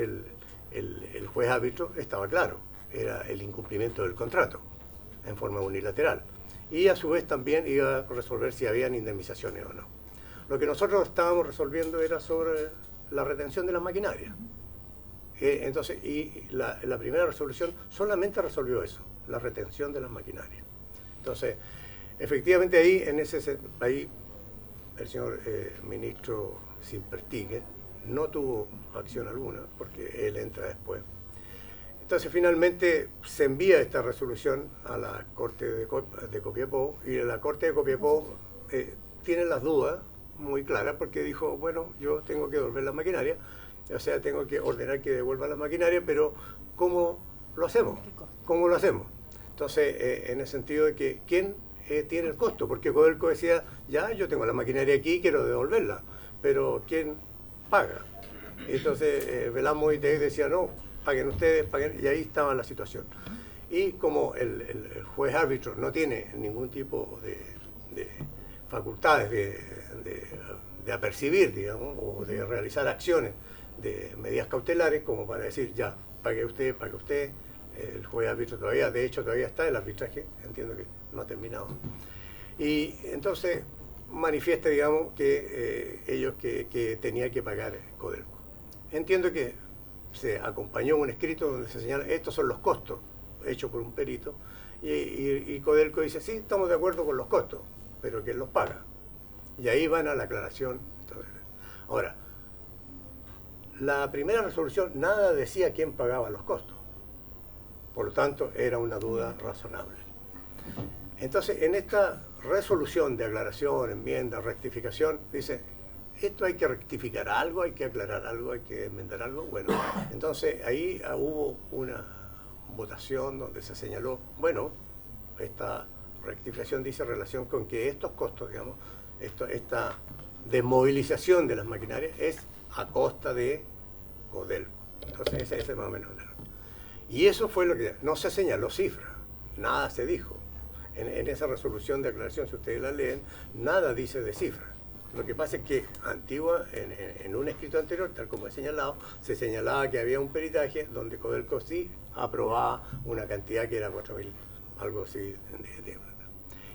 el juez árbitro estaba claro, era el incumplimiento del contrato en forma unilateral. Y a su vez también iba a resolver si habían indemnizaciones o no. Lo que nosotros estábamos resolviendo era sobre la retención de las maquinarias. Entonces, y la primera resolución solamente resolvió eso, la retención de las maquinarias. Entonces, efectivamente ahí el señor ministro Simpertigue no tuvo acción alguna, porque él entra después. Entonces finalmente se envía esta resolución a la Corte de Copiapó, y la Corte de Copiapó tiene las dudas muy claras porque dijo, bueno, yo tengo que devolver la maquinaria, o sea, tengo que ordenar que devuelva la maquinaria, pero ¿cómo lo hacemos? ¿Cómo lo hacemos? Entonces, en el sentido de que, ¿quién tiene el costo? Porque Codelco decía, ya, yo tengo la maquinaria aquí, quiero devolverla, pero ¿quién paga? Entonces, Velasmo y decía, no, paguen ustedes, paguen, y ahí estaba la situación. Y como el juez árbitro no tiene ningún tipo de facultades de apercibir, digamos, o de realizar acciones de medidas cautelares, como para decir, ya, pague usted, el juez árbitro todavía, de hecho todavía está el arbitraje, entiendo que no ha terminado. Y entonces manifiesta, digamos, que ellos que tenía que pagar Codelco. Entiendo que se acompañó un escrito donde se señala, estos son los costos, hechos por un perito, y Codelco dice, sí, estamos de acuerdo con los costos, pero ¿quién los paga? Y ahí van a la aclaración. Ahora, la primera resolución nada decía quién pagaba los costos, por lo tanto era una duda razonable. Entonces, en esta resolución de aclaración, enmienda, rectificación, dice, esto hay que rectificar algo, hay que aclarar algo, hay que enmendar algo. Bueno, entonces ahí hubo una votación donde se señaló, bueno, esta rectificación dice relación con que estos costos, digamos, esta desmovilización de las maquinarias es a costa de Codelco. Entonces ese es más o menos. Y eso fue lo que no se señaló cifra, nada se dijo. En esa resolución de aclaración, si ustedes la leen, nada dice de cifra. Lo que pasa es que en un escrito anterior, tal como he señalado, se señalaba que había un peritaje donde Codelco sí aprobaba una cantidad que era 4.000, algo así de plata.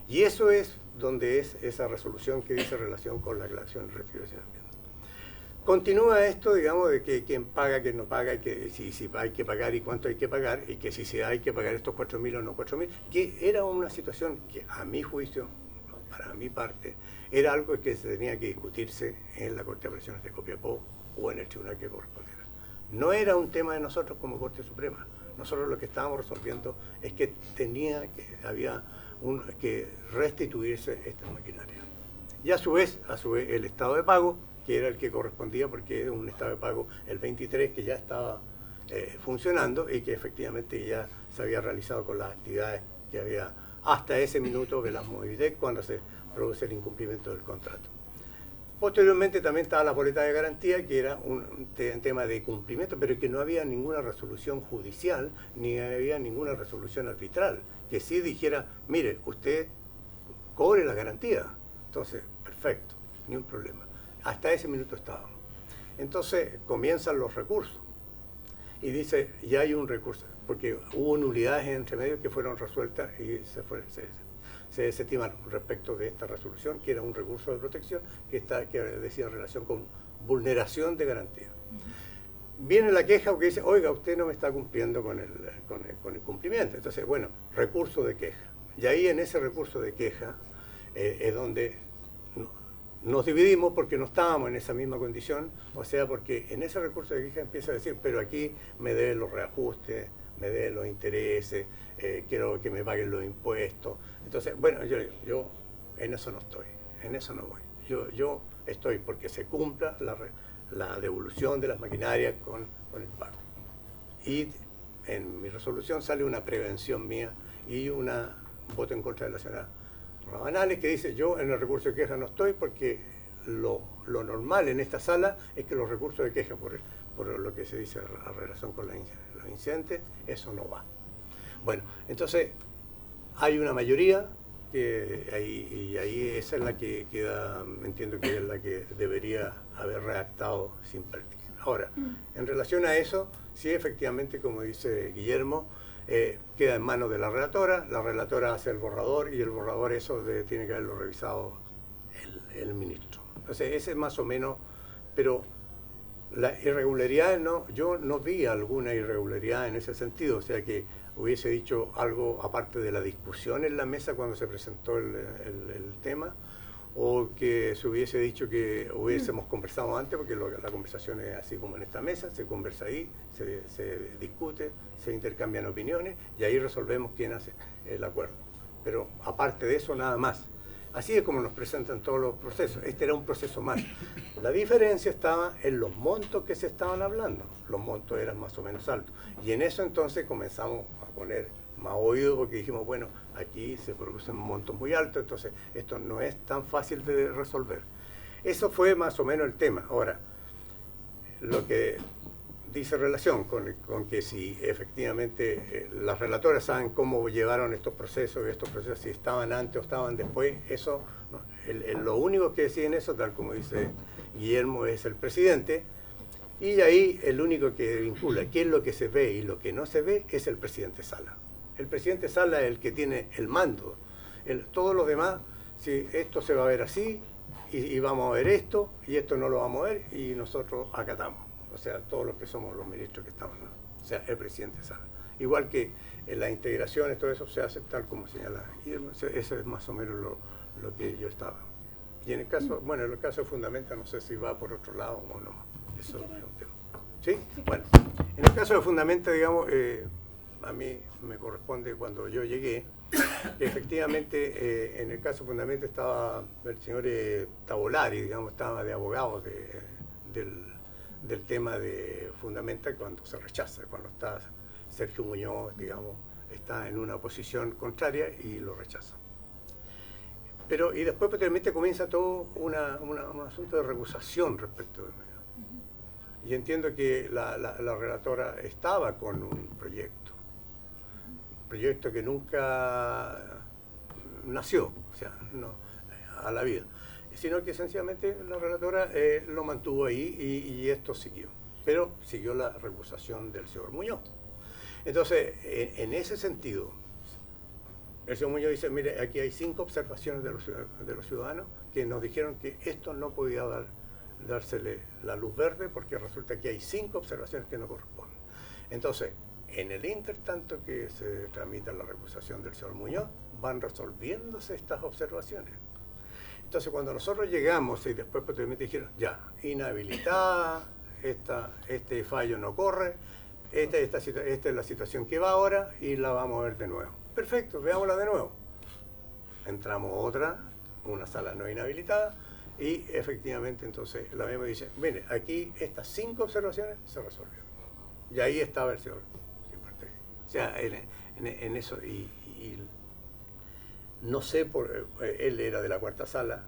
Y eso es donde es esa resolución que dice relación con la aclaración, rectificación. Continúa esto, digamos, de que quién paga, quién no paga, y que si hay que pagar y cuánto hay que pagar, y que si hay que pagar estos 4.000 o no 4.000, que era una situación que a mi juicio, para mi parte, era algo que se tenía que discutirse en la Corte de Apelaciones de Copiapó o en el tribunal que correspondiera. No era un tema de nosotros como Corte Suprema. Nosotros lo que estábamos resolviendo es que había que restituirse esta maquinaria. Y a su vez el estado de pago, que era el que correspondía, porque era un estado de pago el 23 que ya estaba funcionando y que efectivamente ya se había realizado con las actividades que había hasta ese minuto Velasmo y DEC cuando se produce el incumplimiento del contrato. Posteriormente también estaba la boleta de garantía, que era un tema de cumplimiento, pero que no había ninguna resolución judicial, ni había ninguna resolución arbitral, que sí dijera, mire, usted cobre la garantía. Entonces, perfecto, ni un problema. Hasta ese minuto estábamos. Entonces comienzan los recursos. Y dice, ya hay un recurso, porque hubo nulidades entre medio que fueron resueltas y se desestimaron respecto de esta resolución, que era un recurso de protección que decía en relación con vulneración de garantía. Viene la queja que dice, oiga, usted no me está cumpliendo con el cumplimiento. Entonces, bueno, recurso de queja. Y ahí en ese recurso de queja es donde nos dividimos porque no estábamos en esa misma condición, o sea, porque en ese recurso de queja empieza a decir, pero aquí me deben los reajustes, me deben los intereses, quiero que me paguen los impuestos. Entonces, bueno, yo en eso no estoy, en eso no voy. Yo estoy porque se cumpla la devolución de las maquinarias con el pago. Y en mi resolución sale una prevención mía y un voto en contra de la señora Rabanales, que dice, yo en el recurso de queja no estoy porque lo normal en esta sala es que los recursos de queja por lo que se dice a relación con los incidentes, eso no va. Bueno, entonces hay una mayoría y ahí esa es la que queda, entiendo que es la que debería haber redactado sin práctica. Ahora, en relación a eso, sí, efectivamente, como dice Guillermo, queda en manos de la relatora hace el borrador y el borrador tiene que haberlo revisado el ministro. Entonces ese es más o menos, pero la irregularidad yo no vi alguna irregularidad en ese sentido, o sea que hubiese dicho algo aparte de la discusión en la mesa cuando se presentó el tema, o que se hubiese dicho que hubiésemos conversado antes, porque la conversación es así como en esta mesa, se conversa ahí, se discute, se intercambian opiniones y ahí resolvemos quién hace el acuerdo. Pero aparte de eso, nada más. Así es como nos presentan todos los procesos. Este era un proceso más. La diferencia estaba en los montos que se estaban hablando. Los montos eran más o menos altos. Y en eso entonces comenzamos a poner más oído porque dijimos, bueno, aquí se producen montos muy altos, entonces esto no es tan fácil de resolver. Eso fue más o menos el tema. Ahora, lo que dice relación con que si efectivamente las relatoras saben cómo llevaron estos procesos, si estaban antes o estaban después, eso, ¿no? Lo único que deciden eso, tal como dice Guillermo, es el presidente, y ahí el único que vincula qué es lo que se ve y lo que no se ve es el presidente Sala. El presidente Sala es el que tiene el mando. Todos los demás, si esto se va a ver así, y vamos a ver esto, y esto no lo vamos a ver, y nosotros acatamos. O sea, todos los que somos los ministros que estamos, ¿no? O sea, el presidente Sala. Igual que en las integraciones, todo eso se hace tal como señala Guillermo. Eso es más o menos lo que yo estaba. Y en el caso, bueno, en el caso de Fundamenta, no sé si va por otro lado o no. Eso es un tema. ¿Sí? Bueno, en el caso de Fundamenta, digamos, a mí me corresponde cuando yo llegué, que efectivamente en el caso de Fundamenta estaba el señor Tavolari, digamos, estaba de abogado del tema de Fundamenta cuando se rechaza, cuando está Sergio Muñoz, digamos, está en una posición contraria y lo rechaza. Pero, y después posteriormente comienza todo un asunto de recusación respecto de Muñoz. Y entiendo que la relatora estaba con un proyecto que nunca nació, o sea, no, a la vida, sino que sencillamente la relatora lo mantuvo ahí y esto siguió, pero siguió la recusación del señor Muñoz. Entonces, en ese sentido, el señor Muñoz dice, mire, aquí hay 5 observaciones de los ciudadanos que nos dijeron que esto no podía dársele la luz verde porque resulta que hay 5 observaciones que no corresponden. Entonces, en el intertanto que se tramita la recusación del señor Muñoz, van resolviéndose estas observaciones. Entonces, cuando nosotros llegamos y después posteriormente dijeron, ya, inhabilitada, este fallo no corre, esta es la situación que va ahora y la vamos a ver de nuevo. Perfecto, veámosla de nuevo. Entramos una sala no inhabilitada, y efectivamente entonces la misma dice, mire, aquí estas 5 observaciones se resolvieron. Y ahí estaba el señor. O sea, en eso, y no sé, él era de la 4ª sala,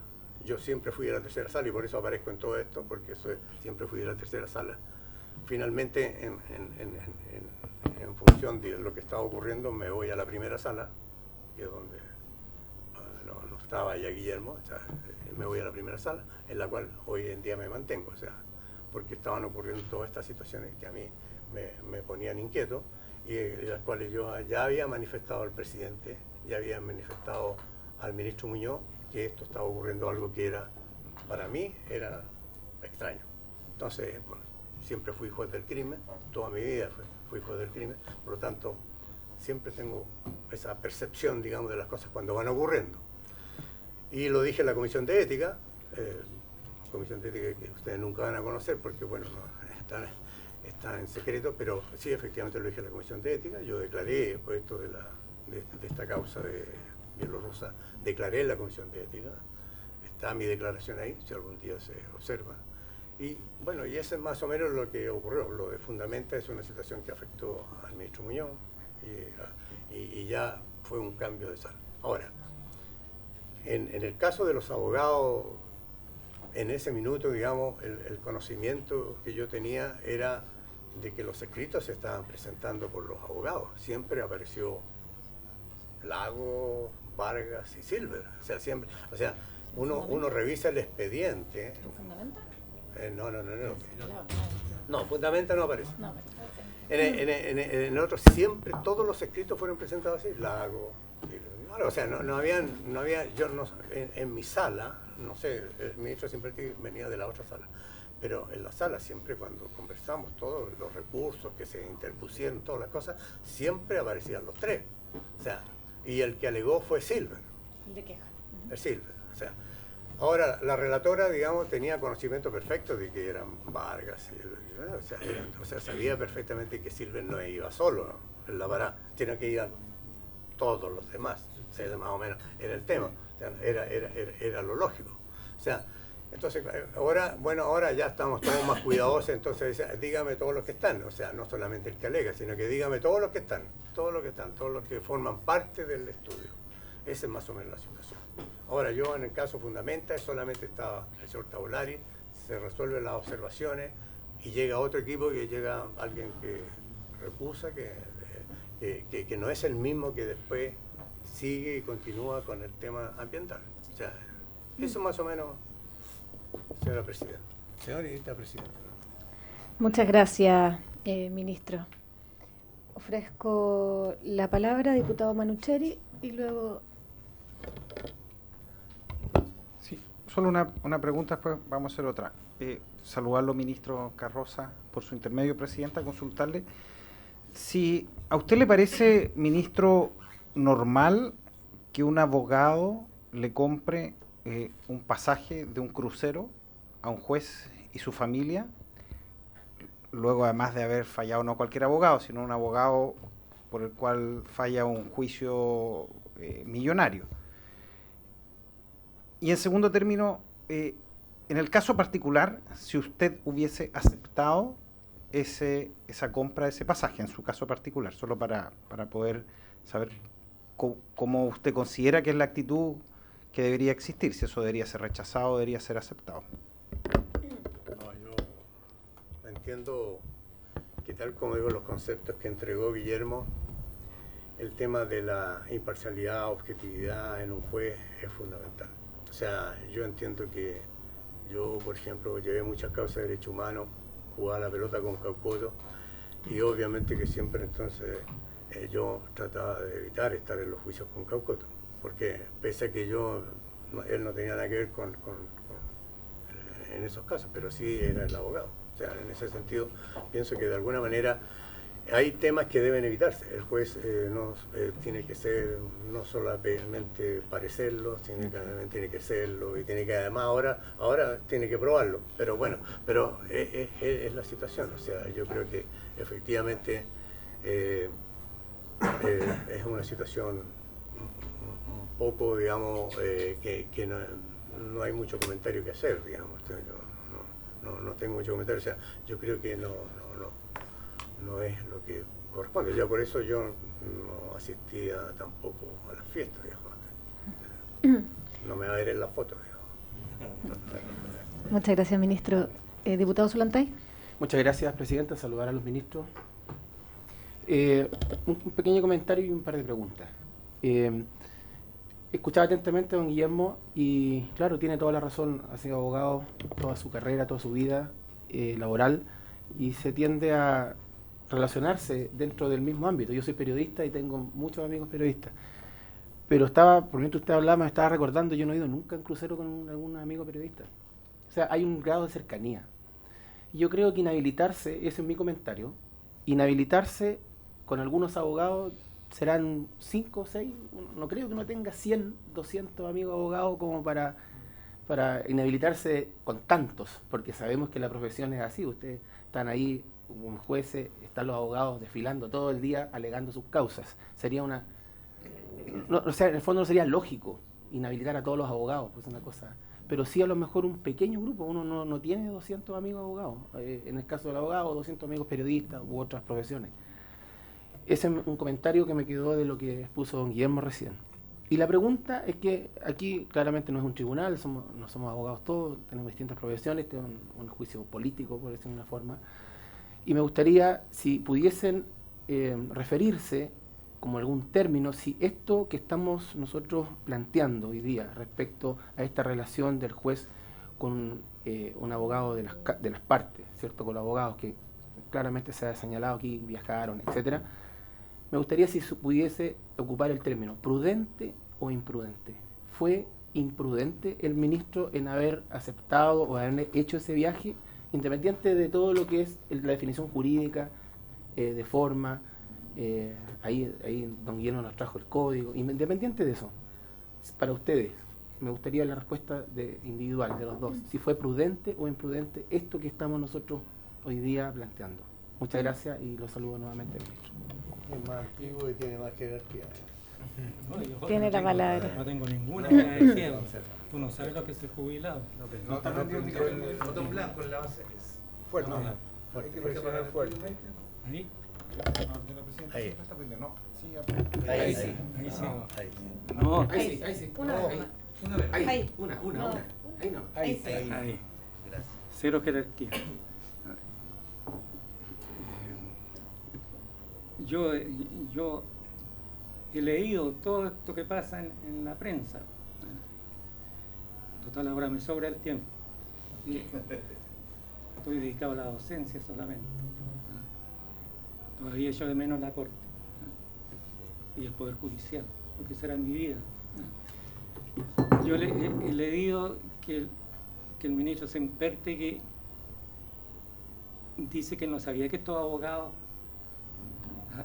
yo siempre fui de la 3ª sala y por eso aparezco en todo esto, porque siempre fui de la 3ª sala. Finalmente, en función de lo que estaba ocurriendo, me voy a la 1ª sala, que es donde no estaba ya Guillermo, o sea, me voy a la 1ª sala, en la cual hoy en día me mantengo, o sea, porque estaban ocurriendo todas estas situaciones que a mí me ponían inquieto, y las cuales yo ya había manifestado al presidente, ya había manifestado al ministro Muñoz que esto estaba ocurriendo algo que para mí era extraño. Entonces, bueno, siempre fui juez del crimen, toda mi vida fui juez del crimen, por lo tanto, siempre tengo esa percepción, digamos, de las cosas cuando van ocurriendo. Y lo dije en la Comisión de Ética, que ustedes nunca van a conocer porque, bueno, no, está en secreto, pero sí, efectivamente lo dije en la Comisión de Ética. Yo declaré, por esto de esta causa de bielorrusa, declaré en la Comisión de Ética. Está mi declaración ahí, si algún día se observa. Y bueno, y eso es más o menos lo que ocurrió. Lo de Fundamenta es una situación que afectó al ministro Muñoz y ya fue un cambio de sala. Ahora, en el caso de los abogados, en ese minuto, digamos, el conocimiento que yo tenía era de que los escritos se estaban presentando por los abogados. Siempre apareció Lago, Vargas y Silver. O sea, siempre, uno revisa el expediente. ¿En Fundamenta? No, Fundamenta no aparece. No, En otros siempre todos los escritos fueron presentados así, Lago. O sea, no había, yo no, en mi sala, no sé, el ministro siempre venía de la otra sala, pero en la sala siempre cuando conversamos todos los recursos que se interpusieron, todas las cosas, siempre aparecían los 3. O sea, y el que alegó fue Silver. El de queja. El Silver, o sea, Ahora, la relatora, digamos, tenía conocimiento perfecto de que eran Vargas, o sea, sabía perfectamente que Silver no iba solo, ¿no? En la parada, sino que iban todos los demás, o sea, más o menos era el tema, o sea, era lo lógico. O sea, entonces, ahora ya estamos todos más cuidadosos, entonces dígame todos los que están, o sea, no solamente el que alega, sino que dígame todos los que están, todos los que forman parte del estudio. Esa es más o menos la situación. Ahora, yo en el caso Fundamenta solamente estaba el señor Tavolari, se resuelven las observaciones y llega otro equipo, que llega alguien que recusa, que no es el mismo que después sigue y continúa con el tema ambiental. O sea, eso más o menos, señora Presidenta. Señorita Presidenta. Muchas gracias, ministro. Ofrezco la palabra, diputado Manucheri, y luego... Sí, solo una pregunta, después vamos a hacer otra. Saludarlo, ministro Carroza, por su intermedio, presidenta, consultarle si a usted le parece, ministro, normal que un abogado le compre un pasaje de un crucero a un juez y su familia, luego además de haber fallado no cualquier abogado, sino un abogado por el cual falla un juicio millonario. Y en segundo término, en el caso particular, si usted hubiese aceptado esa compra de ese pasaje, en su caso particular, solo para poder saber cómo usted considera que es la actitud que debería existir, si eso debería ser rechazado o debería ser aceptado. No, yo entiendo que, tal como digo, los conceptos que entregó Guillermo, el tema de la imparcialidad, objetividad en un juez es fundamental. O sea, yo entiendo que yo, por ejemplo, llevé muchas causas de derechos humanos, jugaba la pelota con Caucoto, y obviamente que siempre entonces yo trataba de evitar estar en los juicios con Caucoto, porque pese a que él no tenía nada que ver en esos casos, pero sí era el abogado. O sea, en ese sentido, pienso que de alguna manera hay temas que deben evitarse. El juez tiene que ser, no solamente parecerlo, sino que también tiene que serlo, y tiene que además ahora tiene que probarlo. Pero bueno, es la situación. O sea, yo creo que efectivamente es una situación un poco, digamos, que no hay mucho comentario que hacer, digamos. No tengo mucho comentario. O sea, yo creo que no es lo que corresponde. Ya por eso yo no asistía tampoco a las fiestas, digamos. No me va a ver en la foto, digamos. Muchas gracias, ministro. Diputado Solantay. Muchas gracias, presidenta. Saludar a los ministros. Un pequeño comentario y un par de preguntas. Escuchaba atentamente a don Guillermo y, claro, tiene toda la razón. Ha sido abogado toda su carrera, toda su vida laboral, y se tiende a relacionarse dentro del mismo ámbito. Yo soy periodista y tengo muchos amigos periodistas. Pero por mientras usted hablaba, me estaba recordando, yo no he ido nunca en crucero con algún amigo periodista. O sea, hay un grado de cercanía. Y yo creo que inhabilitarse, ese es mi comentario, inhabilitarse con algunos abogados serán 5 o 6, no creo que uno tenga 100, 200 amigos abogados como para inhabilitarse con tantos, porque sabemos que la profesión es así. Ustedes están ahí como jueces, están los abogados desfilando todo el día alegando sus causas. Sería o sea, en el fondo no sería lógico inhabilitar a todos los abogados, pues es una cosa, pero sí a lo mejor un pequeño grupo. Uno no tiene 200 amigos abogados, en el caso del abogado 200 amigos periodistas u otras profesiones. Ese es un comentario que me quedó de lo que expuso don Guillermo recién. Y la pregunta es que aquí claramente no es un tribunal, no somos abogados todos, tenemos distintas profesiones, tenemos un juicio político, por decirlo de una forma. Y me gustaría, si pudiesen referirse como algún término, si esto que estamos nosotros planteando hoy día respecto a esta relación del juez con un abogado de las partes, ¿cierto? Con los abogados que claramente se ha señalado aquí, viajaron, etcétera. Me gustaría si pudiese ocupar el término prudente o imprudente. ¿Fue imprudente el ministro en haber aceptado o haber hecho ese viaje, independiente de todo lo que es la definición jurídica, de forma? Ahí don Guillermo nos trajo el código. Independiente de eso, para ustedes, me gustaría la respuesta individual de los dos, si fue prudente o imprudente esto que estamos nosotros hoy día planteando. Muchas gracias y los saludo nuevamente, ministro. Es más antiguo y tiene más jerarquía. Tiene la palabra. No tengo ninguna jerarquía. Tú no sabes lo que es el jubilado. No está prendido el botón blanco en la base. Fuerte. No, Hay que presionar fuerte. Ahí. Ahí. Ahí sí. Ahí sí. No. Ahí sí. Una vez. Ahí. Una. Ahí no. Ahí sí. Ahí. Cero jerarquía. Yo he leído todo esto que pasa en la prensa. Total, ahora me sobra el tiempo. Estoy dedicado a la docencia solamente. Todavía echo de menos la Corte y el Poder Judicial, porque esa era mi vida. Yo he leído que el ministro Sempertegui dice que no sabía que estos abogados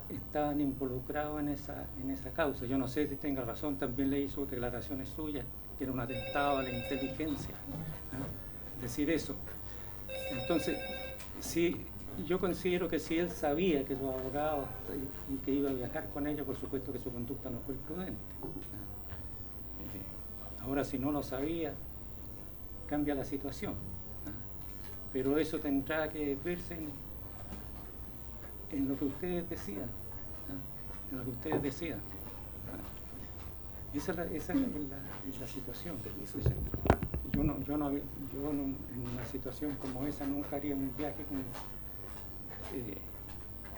estaban involucrados en esa causa. Yo no sé si tenga razón, también leí sus declaraciones suyas, que era un atentado a la inteligencia, decir eso. Entonces, sí, yo considero que si él sabía que los abogados y que iba a viajar con ellos, por supuesto que su conducta no fue prudente. Ahora, si no lo sabía, cambia la situación. Pero eso tendrá que verse en lo que ustedes decidan. En lo que ustedes decidan. Esa es la situación. Yo en una situación como esa nunca haría un viaje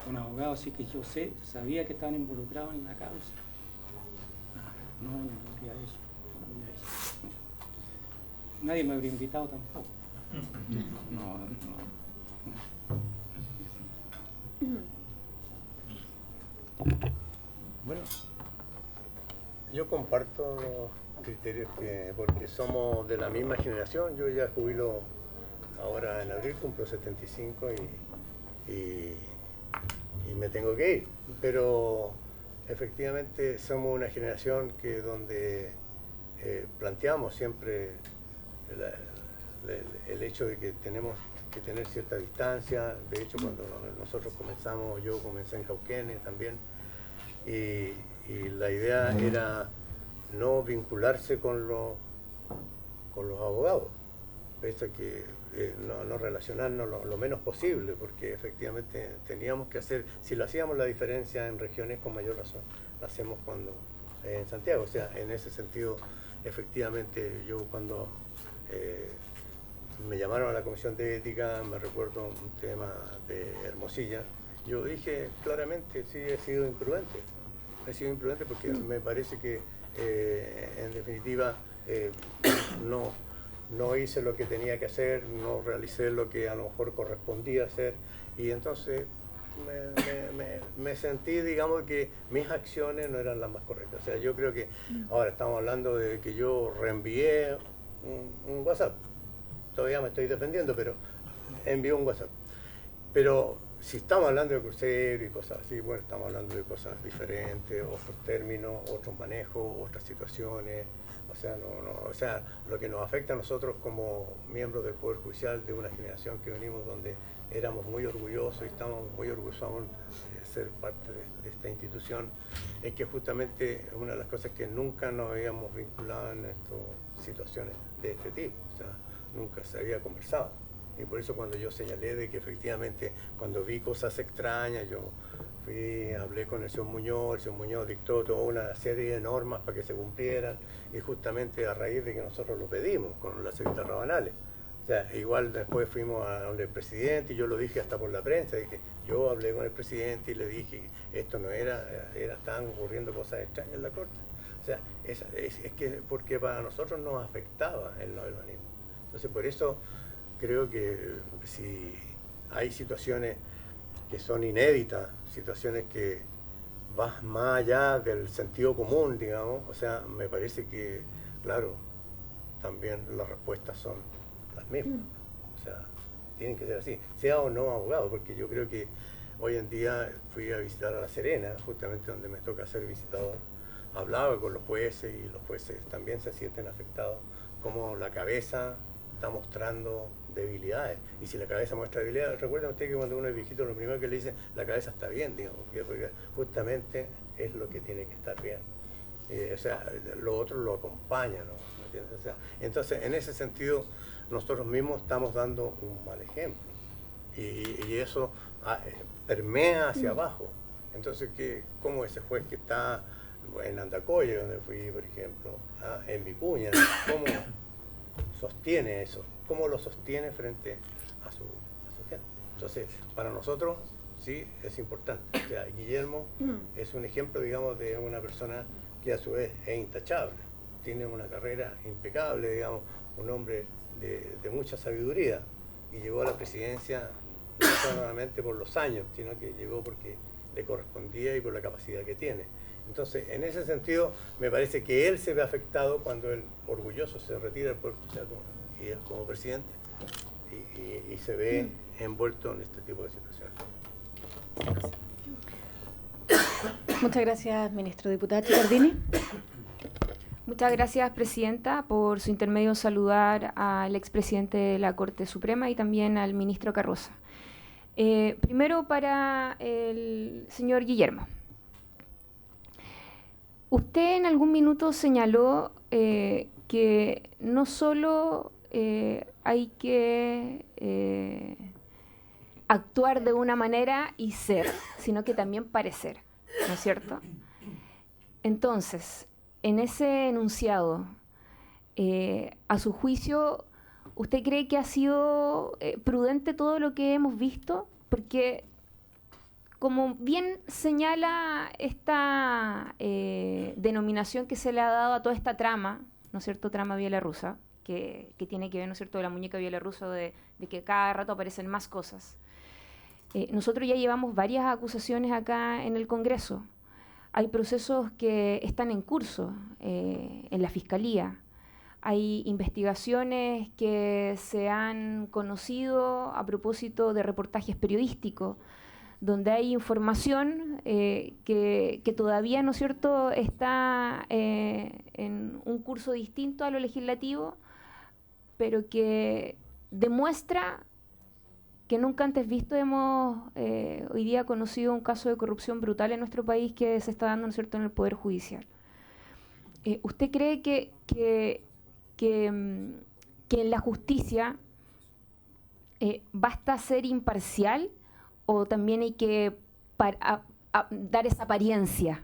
con abogados, así que yo sabía que estaban involucrados en la causa. No haría eso. Nadie me habría invitado tampoco. Bueno, yo comparto los criterios porque somos de la misma generación. Yo ya jubilo ahora en abril, cumplo 75 y me tengo que ir. Pero efectivamente somos una generación donde planteamos siempre el hecho de que tenemos que tener cierta distancia. De hecho, cuando nosotros comenzamos, yo comencé en Cauquenes también, y la idea era no vincularse con los abogados, pese a que no relacionarnos lo menos posible, porque efectivamente teníamos que hacer, si lo hacíamos la diferencia en regiones, con mayor razón la hacemos cuando en Santiago. O sea, en ese sentido, efectivamente, yo cuando me llamaron a la Comisión de Ética, me recuerdo un tema de Hermosilla, yo dije claramente, sí, he sido imprudente porque me parece que en definitiva no hice lo que tenía que hacer, no realicé lo que a lo mejor correspondía hacer, y entonces me sentí, digamos, que mis acciones no eran las más correctas. O sea, yo creo que ahora estamos hablando de que yo reenvié un WhatsApp. Todavía me estoy defendiendo, pero envié un WhatsApp. Pero si estamos hablando de crucero y cosas así, bueno, estamos hablando de cosas diferentes, otros términos, otros manejos, otras situaciones. O sea, lo que nos afecta a nosotros como miembros del Poder Judicial, de una generación que venimos donde éramos muy orgullosos y estamos muy orgullosos de ser parte de esta institución, es que justamente una de las cosas que nunca nos habíamos vinculado en estas situaciones de este tipo. O sea, nunca se había conversado. Y por eso cuando yo señalé de que efectivamente cuando vi cosas extrañas, yo hablé con el señor Muñoz dictó toda una serie de normas para que se cumplieran, y justamente a raíz de que nosotros lo pedimos con la secretaria Rabanales. O sea, igual después fuimos a donde el presidente, y yo lo dije hasta por la prensa, de que yo hablé con el presidente y le dije que esto no estaban ocurriendo cosas extrañas en la Corte. O sea, es que porque para nosotros nos afectaba el no urbanismo. Entonces, por eso creo que si hay situaciones que son inéditas, situaciones que van más allá del sentido común, digamos, o sea, me parece que, claro, también las respuestas son las mismas. O sea, tienen que ser así, sea o no abogado, porque yo creo que hoy en día fui a visitar a La Serena, justamente donde me toca ser visitador, hablado con los jueces y los jueces también se sienten afectados, como la cabeza está mostrando debilidades. Y si la cabeza muestra debilidades, recuerden ustedes que cuando uno es viejito lo primero que le dicen, la cabeza está bien, digamos, porque justamente es lo que tiene que estar bien. O sea, lo otro lo acompaña, ¿no? ¿Entiendes? O sea, entonces, en ese sentido, nosotros mismos estamos dando un mal ejemplo. Y eso permea hacia abajo. Entonces, ¿cómo ese juez que está en Andacoya, donde fui, por ejemplo, en Vicuña, cómo sostiene eso? ¿Cómo lo sostiene frente a su gente? Entonces, para nosotros, sí, es importante. O sea, Guillermo es un ejemplo, digamos, de una persona que a su vez es intachable. Tiene una carrera impecable, digamos, un hombre de mucha sabiduría. Y llegó a la presidencia no solamente por los años, sino que llegó porque le correspondía y por la capacidad que tiene. Entonces, en ese sentido, me parece que él se ve afectado cuando él, orgulloso, se retira del Poder Judicial y él como presidente y se ve envuelto en este tipo de situaciones. Muchas gracias, ministro. Diputada Chicardini. Muchas gracias, presidenta. Por su intermedio saludar al expresidente de la Corte Suprema y también al ministro Carroza. Primero para el señor Guillermo. Usted en algún minuto señaló que no solo hay que actuar de una manera y ser, sino que también parecer, ¿no es cierto? Entonces, en ese enunciado, a su juicio, ¿usted cree que ha sido prudente todo lo que hemos visto? Porque, como bien señala esta denominación que se le ha dado a toda esta trama, ¿no es cierto?, trama bielorrusa, que tiene que ver, ¿no es cierto?, de la muñeca bielorrusa, de que cada rato aparecen más cosas. Nosotros ya llevamos varias acusaciones acá en el Congreso. Hay procesos que están en curso en la Fiscalía. Hay investigaciones que se han conocido a propósito de reportajes periodísticos, donde hay información que todavía, ¿no es cierto?, está en un curso distinto a lo legislativo, pero que demuestra que nunca antes visto hemos hoy día conocido un caso de corrupción brutal en nuestro país que se está dando, ¿no es cierto?, en el Poder Judicial. ¿Usted cree que en la justicia basta ser imparcial o también hay que dar esa apariencia?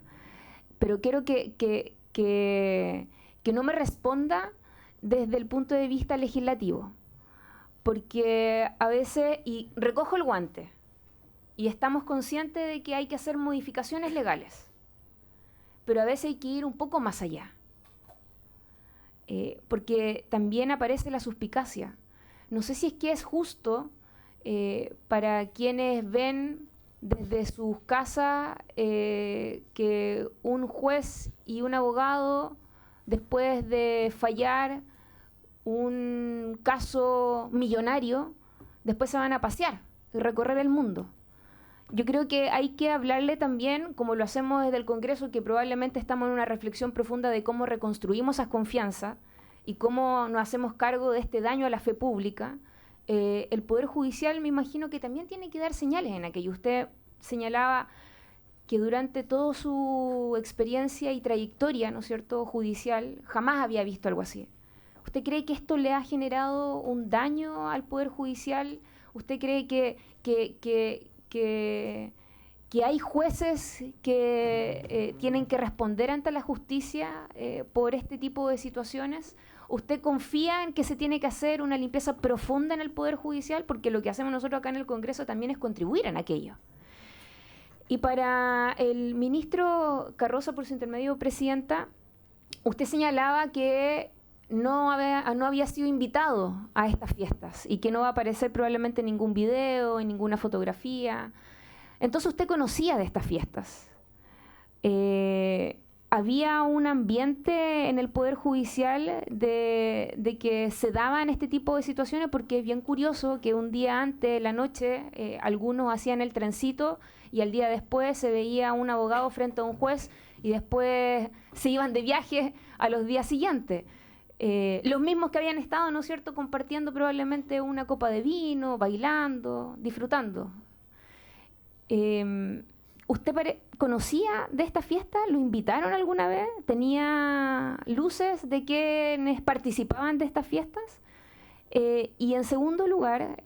Pero quiero que no me responda desde el punto de vista legislativo, porque a veces, y recojo el guante, y estamos conscientes de que hay que hacer modificaciones legales, pero a veces hay que ir un poco más allá, porque también aparece la suspicacia. No sé si es que es justo para quienes ven desde sus casas que un juez y un abogado, después de fallar un caso millonario, después se van a pasear y recorrer el mundo. Yo creo que hay que hablarle también, como lo hacemos desde el Congreso, que probablemente estamos en una reflexión profunda de cómo reconstruimos esas confianzas y cómo nos hacemos cargo de este daño a la fe pública. El Poder Judicial, me imagino que también tiene que dar señales en aquello. Usted señalaba que durante toda su experiencia y trayectoria, ¿no es cierto?, judicial, jamás había visto algo así. ¿Usted cree que esto le ha generado un daño al Poder Judicial? ¿Usted cree que hay jueces que tienen que responder ante la justicia por este tipo de situaciones? ¿Usted confía en que se tiene que hacer una limpieza profunda en el Poder Judicial? Porque lo que hacemos nosotros acá en el Congreso también es contribuir en aquello. Y para el ministro Carroza, por su intermedio, presidenta, usted señalaba que no había sido invitado a estas fiestas y que no va a aparecer probablemente en ningún video, en ninguna fotografía. Entonces usted conocía de estas fiestas. Había un ambiente en el Poder Judicial de que se daban este tipo de situaciones, porque es bien curioso que un día antes de la noche algunos hacían el trencito y al día después se veía un abogado frente a un juez y después se iban de viaje a los días siguientes. Los mismos que habían estado, ¿no es cierto?, compartiendo probablemente una copa de vino, bailando, disfrutando. ¿Usted conocía de esta fiesta? ¿Lo invitaron alguna vez? ¿Tenía luces de quienes participaban de estas fiestas? Y en segundo lugar,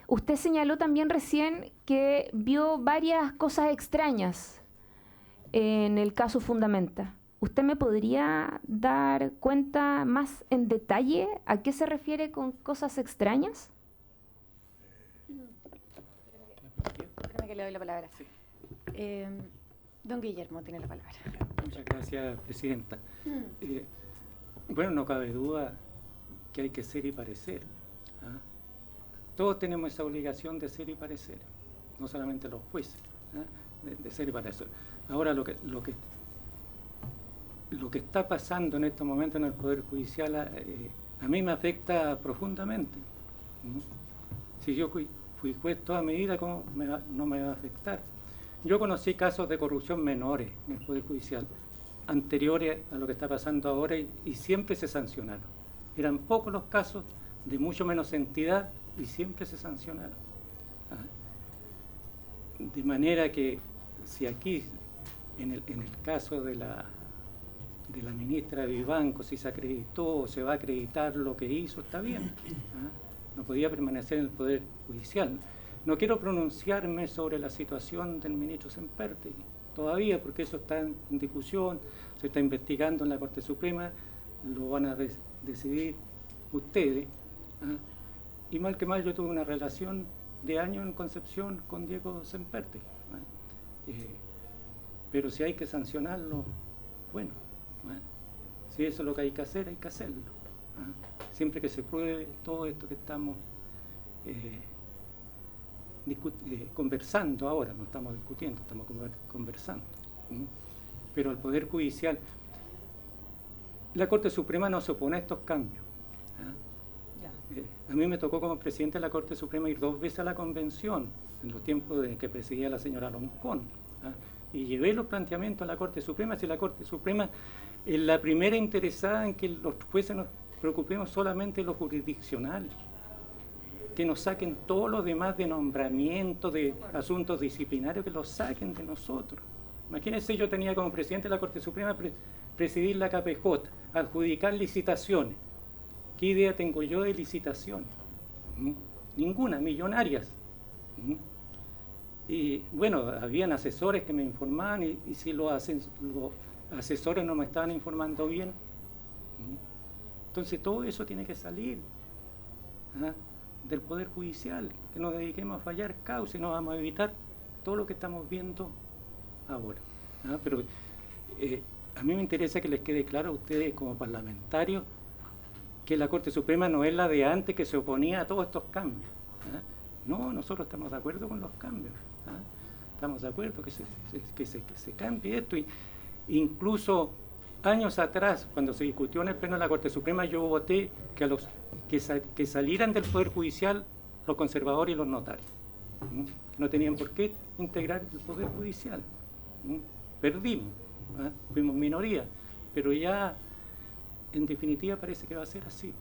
usted señaló también recién que vio varias cosas extrañas en el caso Fundamenta. ¿Usted me podría dar cuenta más en detalle a qué se refiere con cosas extrañas? Espérame que le doy la palabra. Sí. Don Guillermo tiene la palabra. Muchas gracias, presidenta. Bueno, no cabe duda que hay que ser y parecer. ¿Ah? Todos tenemos esa obligación de ser y parecer, no solamente los jueces, de ser y parecer. Ahora, lo que está pasando en estos momentos en el Poder Judicial a mí me afecta profundamente. Si yo fui juez toda mi vida, ¿cómo no me va a afectar? Yo conocí casos de corrupción menores en el Poder Judicial, anteriores a lo que está pasando ahora, y siempre se sancionaron. Eran pocos los casos, de mucho menos entidad, y siempre se sancionaron. De manera que si aquí, en el caso de la ministra Vivanco, si se acreditó o se va a acreditar lo que hizo, está bien. No podía permanecer en el Poder Judicial. No quiero pronunciarme sobre la situación del ministro Sempértegui todavía, porque eso está en discusión, se está investigando en la Corte Suprema, lo van a decidir ustedes. Y mal que mal, yo tuve una relación de años en Concepción con Diego Sempértegui. Pero si hay que sancionarlo, bueno, si eso es lo que hay que hacerlo. Siempre que se pruebe todo esto que estamos conversando ahora, no estamos discutiendo, estamos conversando. Pero el Poder Judicial, la Corte Suprema no se opone a estos cambios. A mí me tocó como presidente de la Corte Suprema ir 2 veces a la convención, en los tiempos de que presidía la señora Loncón, y llevé los planteamientos a la Corte Suprema. Si la Corte Suprema es la primera interesada en que los jueces nos preocupemos solamente de lo jurisdiccional, que nos saquen todos los demás de nombramiento, de asuntos disciplinarios, que los saquen de nosotros. Imagínense, yo tenía como presidente de la Corte Suprema presidir la KPJ, adjudicar licitaciones. ¿Qué idea tengo yo de licitaciones? Ninguna, millonarias. Y bueno, habían asesores que me informaban, y si los asesores no me estaban informando bien, entonces todo eso tiene que salir del Poder Judicial, que nos dediquemos a fallar causa y nos vamos a evitar todo lo que estamos viendo ahora. Pero a mí me interesa que les quede claro a ustedes como parlamentarios que la Corte Suprema no es la de antes, que se oponía a todos estos cambios. No, nosotros estamos de acuerdo con los cambios. Estamos de acuerdo que se cambie esto. Incluso años atrás, cuando se discutió en el Pleno de la Corte Suprema, yo voté que salieran del Poder Judicial los conservadores y los notarios. No tenían por qué integrar el Poder Judicial. Perdimos, fuimos minoría, pero ya en definitiva parece que va a ser así.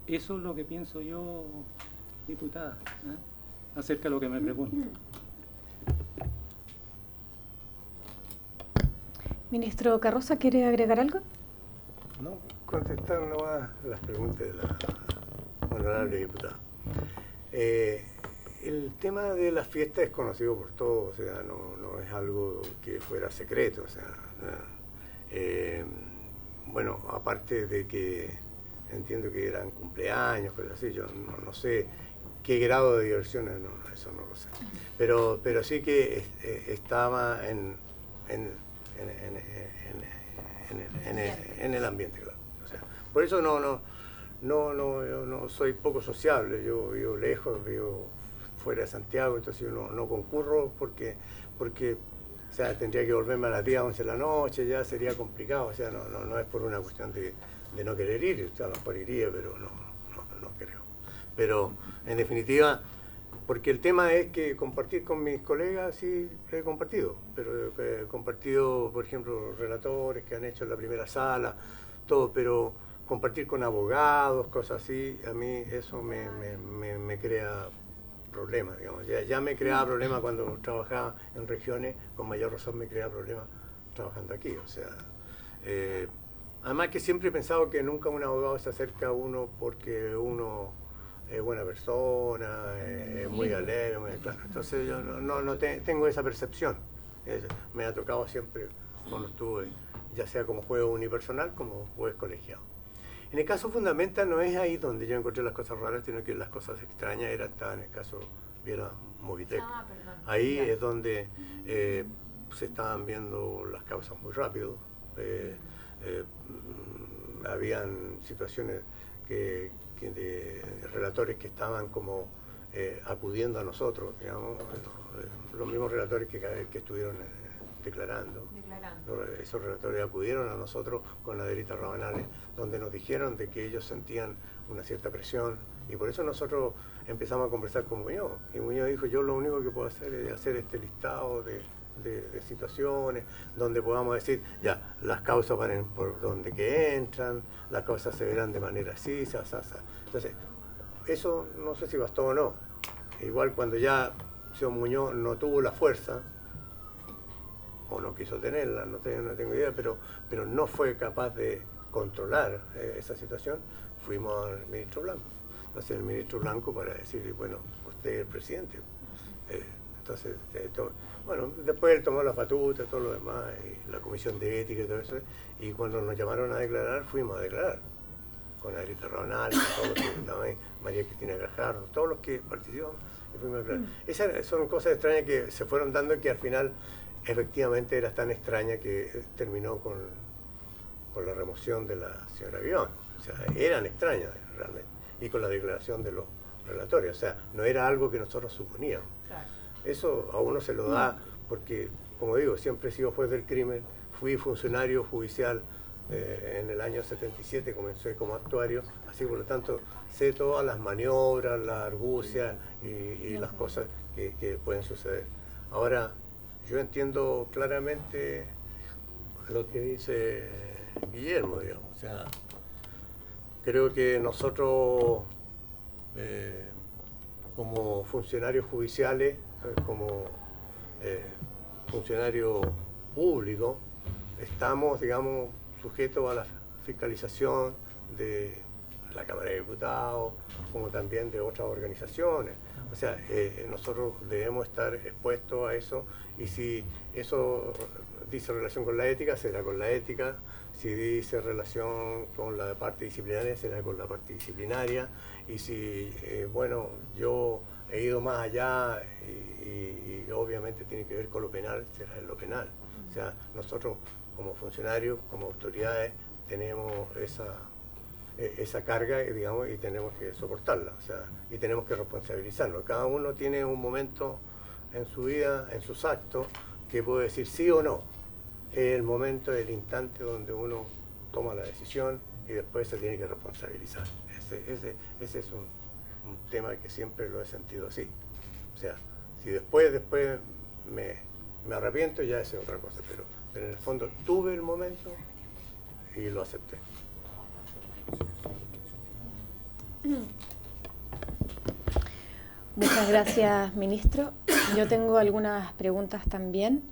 Eso es lo que pienso yo, diputada, acerca de lo que me pregunta. Ministro Carroza, ¿quiere agregar algo? No, contestando a las preguntas de la honorable diputada. El tema de la fiesta es conocido por todos, o sea, no es algo que fuera secreto, o sea, bueno, aparte de que entiendo que eran cumpleaños, cosas así, yo no sé qué grado de diversión, eso no lo sé, pero sí que estaba en el ambiente, claro. O sea, por eso yo no soy poco sociable, yo vivo lejos, vivo fuera de Santiago, entonces yo no concurro porque o sea, tendría que volverme a las 10, 11 de la noche, ya sería complicado, o sea, no es por una cuestión de no querer ir, o sea, a lo mejor iría, pero no creo. Pero en definitiva, Porque el tema es que compartir con mis colegas sí he compartido, pero he compartido, por ejemplo, relatores que han hecho la primera sala, todo, pero compartir con abogados, cosas así, a mí eso me crea problemas, digamos. Ya me creaba problemas cuando trabajaba en regiones, con mayor razón me crea problemas trabajando aquí, o sea... además que siempre he pensado que nunca un abogado se acerca a uno porque uno es buena persona, es muy alegre, muy claro. Entonces yo tengo esa percepción. Me ha tocado siempre cuando estuve, ya sea como juez unipersonal como juez colegiado. En el caso Fundamenta no es ahí donde yo encontré las cosas raras, sino que las cosas extrañas estaban en el caso Viera Movitec. Ahí es donde se estaban viendo las causas muy rápido. Habían situaciones de relatores que estaban como acudiendo a nosotros, digamos, los mismos relatores que estuvieron declarando. Esos relatores acudieron a nosotros con la delita Rabanales, donde nos dijeron de que ellos sentían una cierta presión, y por eso nosotros empezamos a conversar con Muñoz, y Muñoz dijo, yo lo único que puedo hacer es hacer este listado de situaciones donde podamos decir, ya, las causas van por donde que entran, las causas se verán de manera así, Entonces, eso no sé si bastó o no. Igual cuando ya el señor Muñoz no tuvo la fuerza, o no quiso tenerla, no tengo idea, pero no fue capaz de controlar esa situación, fuimos al ministro Blanco. Entonces el ministro Blanco para decir, bueno, usted es el presidente. Entonces, bueno, después él tomó la batuta, todo lo demás, y la comisión de ética y todo eso, y cuando nos llamaron a declarar, fuimos a declarar, con Adelita Rabanal, con todos los que estaban ahí, María Cristina Gajardo, todos los que participaron, y fuimos a declarar. Esas son cosas extrañas que se fueron dando y que al final, efectivamente, era tan extraña que terminó con la remoción de la señora Guión. O sea, eran extrañas realmente, y con la declaración de los relatores, o sea, no era algo que nosotros suponíamos. Claro. Eso a uno se lo da porque, como digo, siempre he sido juez del crimen, fui funcionario judicial en el año 77, comencé como actuario, así por lo tanto sé todas las maniobras, las argucias y las cosas que pueden suceder. Ahora, yo entiendo claramente lo que dice Guillermo, digamos, o sea, creo que nosotros como funcionarios judiciales, como funcionarios públicos, estamos, digamos, sujetos a la fiscalización de la Cámara de Diputados, como también de otras organizaciones. O sea, nosotros debemos estar expuestos a eso, y si eso dice relación con la ética, será con la ética. Si dice relación con la parte disciplinaria, será con la parte disciplinaria. Y si, bueno, yo he ido más allá y obviamente tiene que ver con lo penal, será en lo penal. O sea, nosotros como funcionarios, como autoridades, tenemos esa carga, digamos, y tenemos que soportarla, o sea, y tenemos que responsabilizarnos. Cada uno tiene un momento en su vida, en sus actos, que puede decir sí o no. Es el momento, el instante donde uno toma la decisión y después se tiene que responsabilizar. Ese es un tema que siempre lo he sentido así. O sea, si después me arrepiento, ya es otra cosa, pero en el fondo tuve el momento y lo acepté. Muchas gracias, ministro. Yo tengo algunas preguntas también,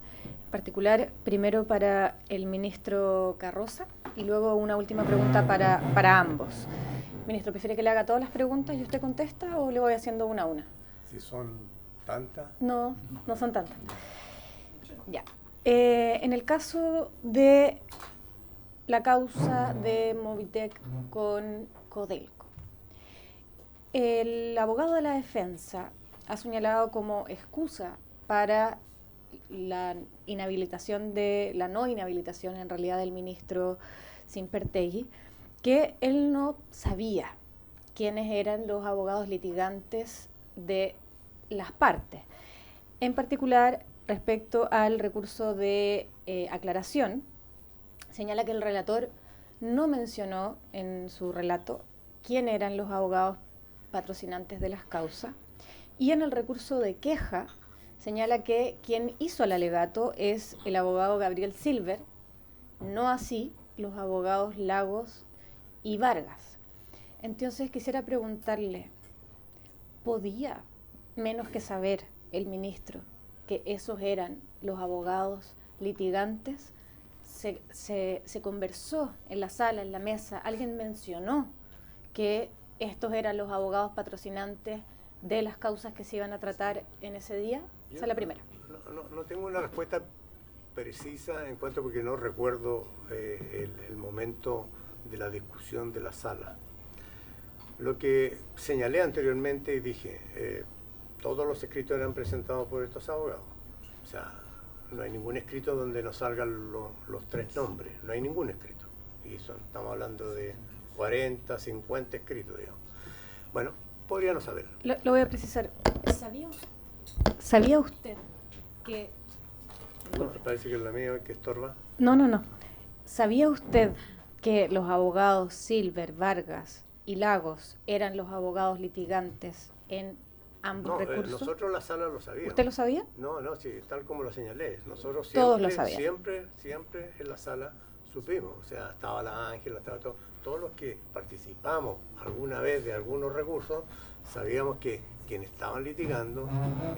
en particular, primero para el ministro Carroza y luego una última pregunta para ambos. Ministro, ¿prefiere que le haga todas las preguntas y usted contesta o le voy haciendo una a una? Si son tantas. No, no son tantas. Ya. En el caso de la causa de Movitec con Codelco, el abogado de la defensa ha señalado como excusa para la inhabilitación la no inhabilitación en realidad del ministro Simpertegui, que él no sabía quiénes eran los abogados litigantes de las partes. En particular, respecto al recurso de aclaración, señala que el relator no mencionó en su relato quién eran los abogados patrocinantes de las causas, Y en el recurso de queja señala que quien hizo el alegato es el abogado Gabriel Silver, no así los abogados Lagos y Vargas. Entonces quisiera preguntarle, ¿podía menos que saber el ministro que esos eran los abogados litigantes? Se conversó en la sala, en la mesa, alguien mencionó que estos eran los abogados patrocinantes de las causas que se iban a tratar en ese día. Esa es la primera. No tengo una respuesta precisa en cuanto, porque no recuerdo el momento de la discusión de la sala. Lo que señalé anteriormente y dije, todos los escritos eran presentados por estos abogados. O sea, no hay ningún escrito donde nos salgan los 3 nombres, no hay ningún escrito. Y estamos hablando de 40, 50 escritos, digamos. Bueno, podría no saberlo. Lo voy a precisar. ¿Sabía usted que... No, parece que es la mía que estorba. No. ¿Sabía usted que los abogados Silver, Vargas y Lagos eran los abogados litigantes en ambos recursos? Nosotros la sala lo sabíamos. ¿Usted lo sabía? No, sí, tal como lo señalé. Nosotros todos lo sabían. Siempre en la sala supimos. O sea, estaba la Ángela, estaba todos los que participamos alguna vez de algunos recursos, sabíamos que quienes estaban litigando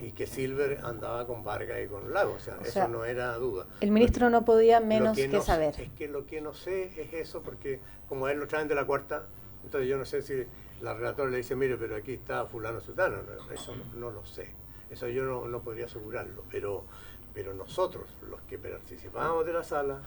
y que Silver andaba con Vargas y con Lagos. O sea, eso no era duda. El ministro no podía menos que saber. Es que lo que no sé es eso, porque como a él lo traen de la cuarta, entonces yo no sé si la relatora le dice, mire, pero aquí está fulano sutano. Eso no lo sé. Eso yo no podría asegurarlo. Pero nosotros, los que participábamos de la sala,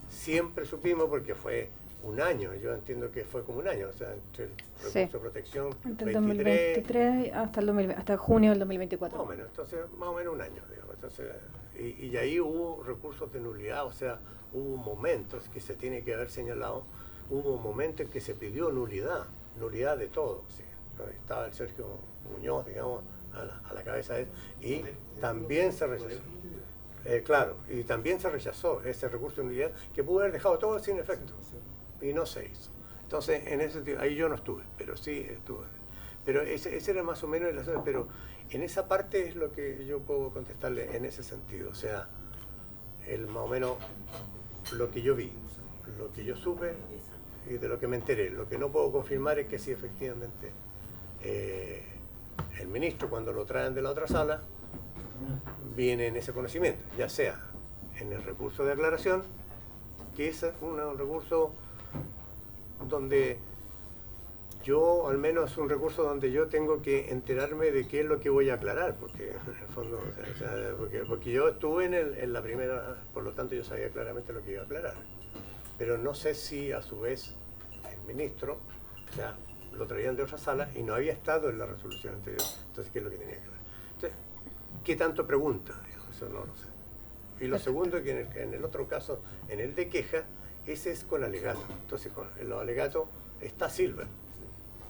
siempre supimos, porque fue un año, yo entiendo que fue como un año, o sea, entre el recurso de protección entre el 2023 hasta junio del 2024. Más o menos, entonces más o menos un año, digamos. Entonces, y ahí hubo recursos de nulidad, o sea, hubo momentos que se tiene que haber señalado, hubo momentos en que se pidió nulidad de todo. ¿Sí? Estaba el Sergio Muñoz, digamos, a la cabeza de él, y también se rechazó. Claro, y también se rechazó ese recurso de nulidad que pudo haber dejado todo sin efecto. Y no se hizo. Entonces, en ese sentido, ahí yo no estuve, pero sí estuve. Pero ese era más o menos el asunto, pero en esa parte es lo que yo puedo contestarle en ese sentido. O sea, más o menos lo que yo vi, lo que yo supe y de lo que me enteré. Lo que no puedo confirmar es que sí, efectivamente, el ministro, cuando lo traen de la otra sala, viene en ese conocimiento, ya sea en el recurso de aclaración, que es un recurso donde yo, al menos es un recurso donde yo tengo que enterarme de qué es lo que voy a aclarar, porque en el fondo, o sea, porque yo estuve en la primera, por lo tanto yo sabía claramente lo que iba a aclarar. Pero no sé si a su vez el ministro, o sea, lo traían de otra sala y no había estado en la resolución anterior, entonces qué es lo que tenía que aclarar. Entonces, ¿qué tanto pregunta? Eso no lo sé. Y lo segundo es que en el otro caso, en el de queja, ese es con alegato. Entonces, con los alegatos está Silver.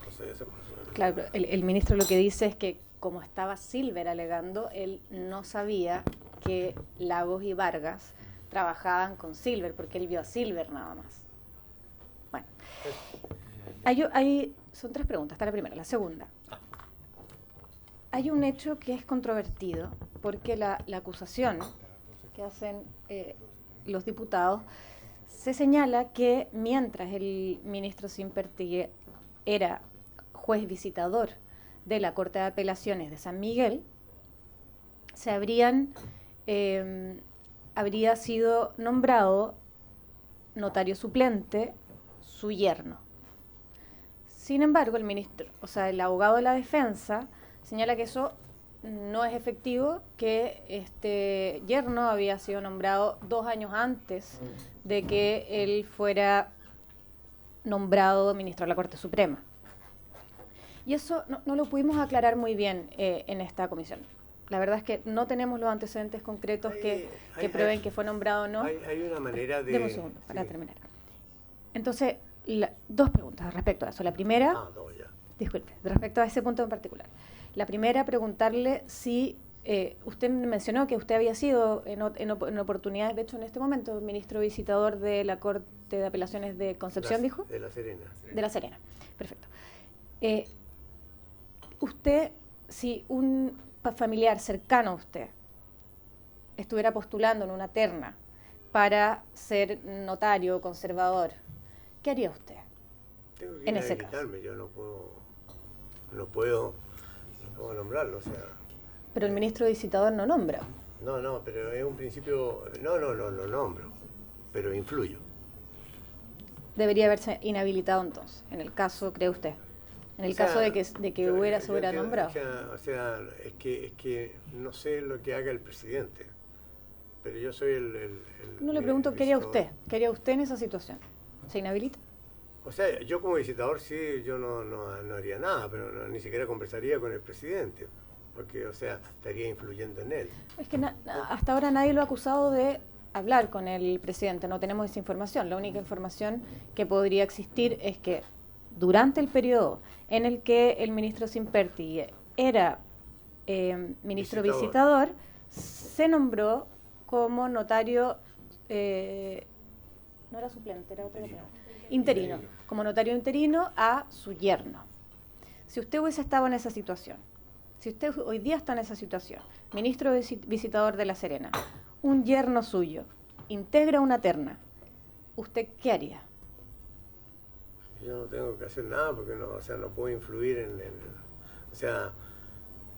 Entonces, claro, el ministro lo que dice es que como estaba Silver alegando, él no sabía que Lagos y Vargas trabajaban con Silver, porque él vio a Silver nada más. Bueno, son 3 preguntas. Está la primera. La segunda. Hay un hecho que es controvertido, porque la acusación que hacen los diputados se señala que mientras el ministro Simpertigui era juez visitador de la Corte de Apelaciones de San Miguel, habría sido nombrado notario suplente su yerno. Sin embargo, el abogado de la defensa señala que eso no es efectivo, que este yerno había sido nombrado 2 años antes de que él fuera nombrado ministro de la Corte Suprema. Y eso no lo pudimos aclarar muy bien en esta comisión. La verdad es que no tenemos los antecedentes concretos que prueben que fue nombrado o no. Hay una manera de... Deme un segundo para terminar. Entonces, 2 preguntas respecto a eso. La primera... Disculpe, respecto a ese punto en particular. La primera, preguntarle si usted mencionó que usted había sido en oportunidades, de hecho en este momento, ministro visitador de la Corte de Apelaciones de Concepción, ¿dijo? De La Serena. De La Serena, perfecto. ¿Usted si un familiar cercano a usted estuviera postulando en una terna para ser notario conservador, ¿qué haría usted? Tengo que en ese caso? inhabilitarme, yo no puedo nombrarlo, o sea. Pero el ministro visitador no nombra. No, pero es un principio, no nombro, pero influyo. Debería haberse inhabilitado entonces, en el caso, ¿cree usted? En el caso de que se hubiera nombrado. O sea, es que no sé lo que haga el presidente, pero yo soy el No le pregunto, ¿qué haría visitador. usted? ¿Qué haría usted en esa situación? ¿Se inhabilita? O sea, yo como visitador sí, yo no haría nada, pero ni siquiera conversaría con el presidente, porque, o sea, estaría influyendo en él. Es que hasta ahora nadie lo ha acusado de hablar con el presidente, no tenemos esa información. La única información que podría existir es que durante el periodo en el que el ministro Simperti era ministro visitador, se nombró como notario, no era suplente, era otro interino, como notario interino a su yerno. Si usted hubiese estado en esa situación, si usted hoy día está en esa situación, ministro visitador de La Serena, un yerno suyo integra una terna, ¿usted qué haría? Yo no tengo que hacer nada porque no puedo influir o sea,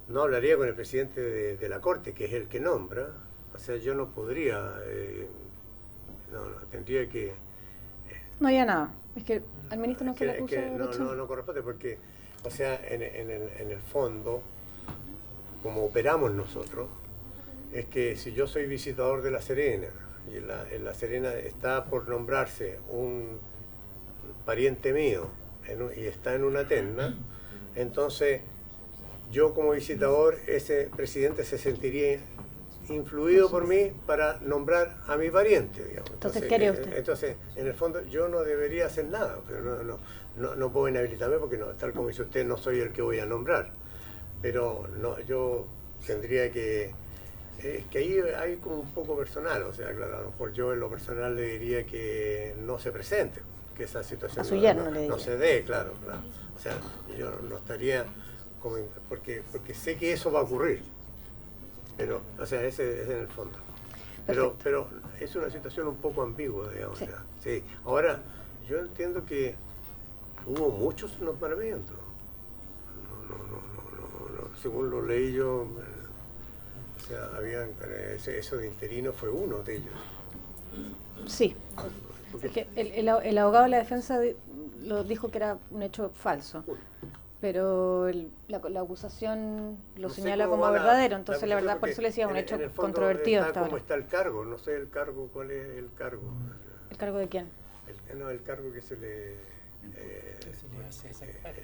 no hablaría con el presidente de la Corte, que es el que nombra. O sea, yo no podría, tendría que... No haría nada. Es que al ministro no se le acusa de no corresponde porque, o sea, en el fondo, como operamos nosotros, es que si yo soy visitador de La Serena y en La Serena está por nombrarse un pariente mío y está en una terna, entonces yo como visitador, ese presidente se sentiría influido por mí para nombrar a mi pariente, digamos. Entonces, ¿qué haría usted? Entonces, en el fondo, yo no debería hacer nada, pero no puedo inhabilitarme porque, tal como dice usted, no soy el que voy a nombrar. Pero yo tendría que... que ahí hay como un poco personal, o sea, claro, a lo mejor yo en lo personal le diría que no se presente, que esa situación no se dé, claro. O sea, yo no estaría... porque sé que eso va a ocurrir. Pero, o sea, ese es en el fondo. Pero es una situación un poco ambigua, digamos. Sí. Sí. Ahora, yo entiendo que hubo muchos nombramientos. Según lo leí yo, o sea, eso de interino fue uno de ellos. Sí. Es que el abogado de la defensa lo dijo que era un hecho falso. Pero la acusación lo señala como verdadero, entonces la verdad, por eso le decía, un hecho controvertido hasta ahora. ¿Cómo está el cargo? No sé el cargo, ¿cuál es el cargo? ¿El cargo de quién? El cargo que se le...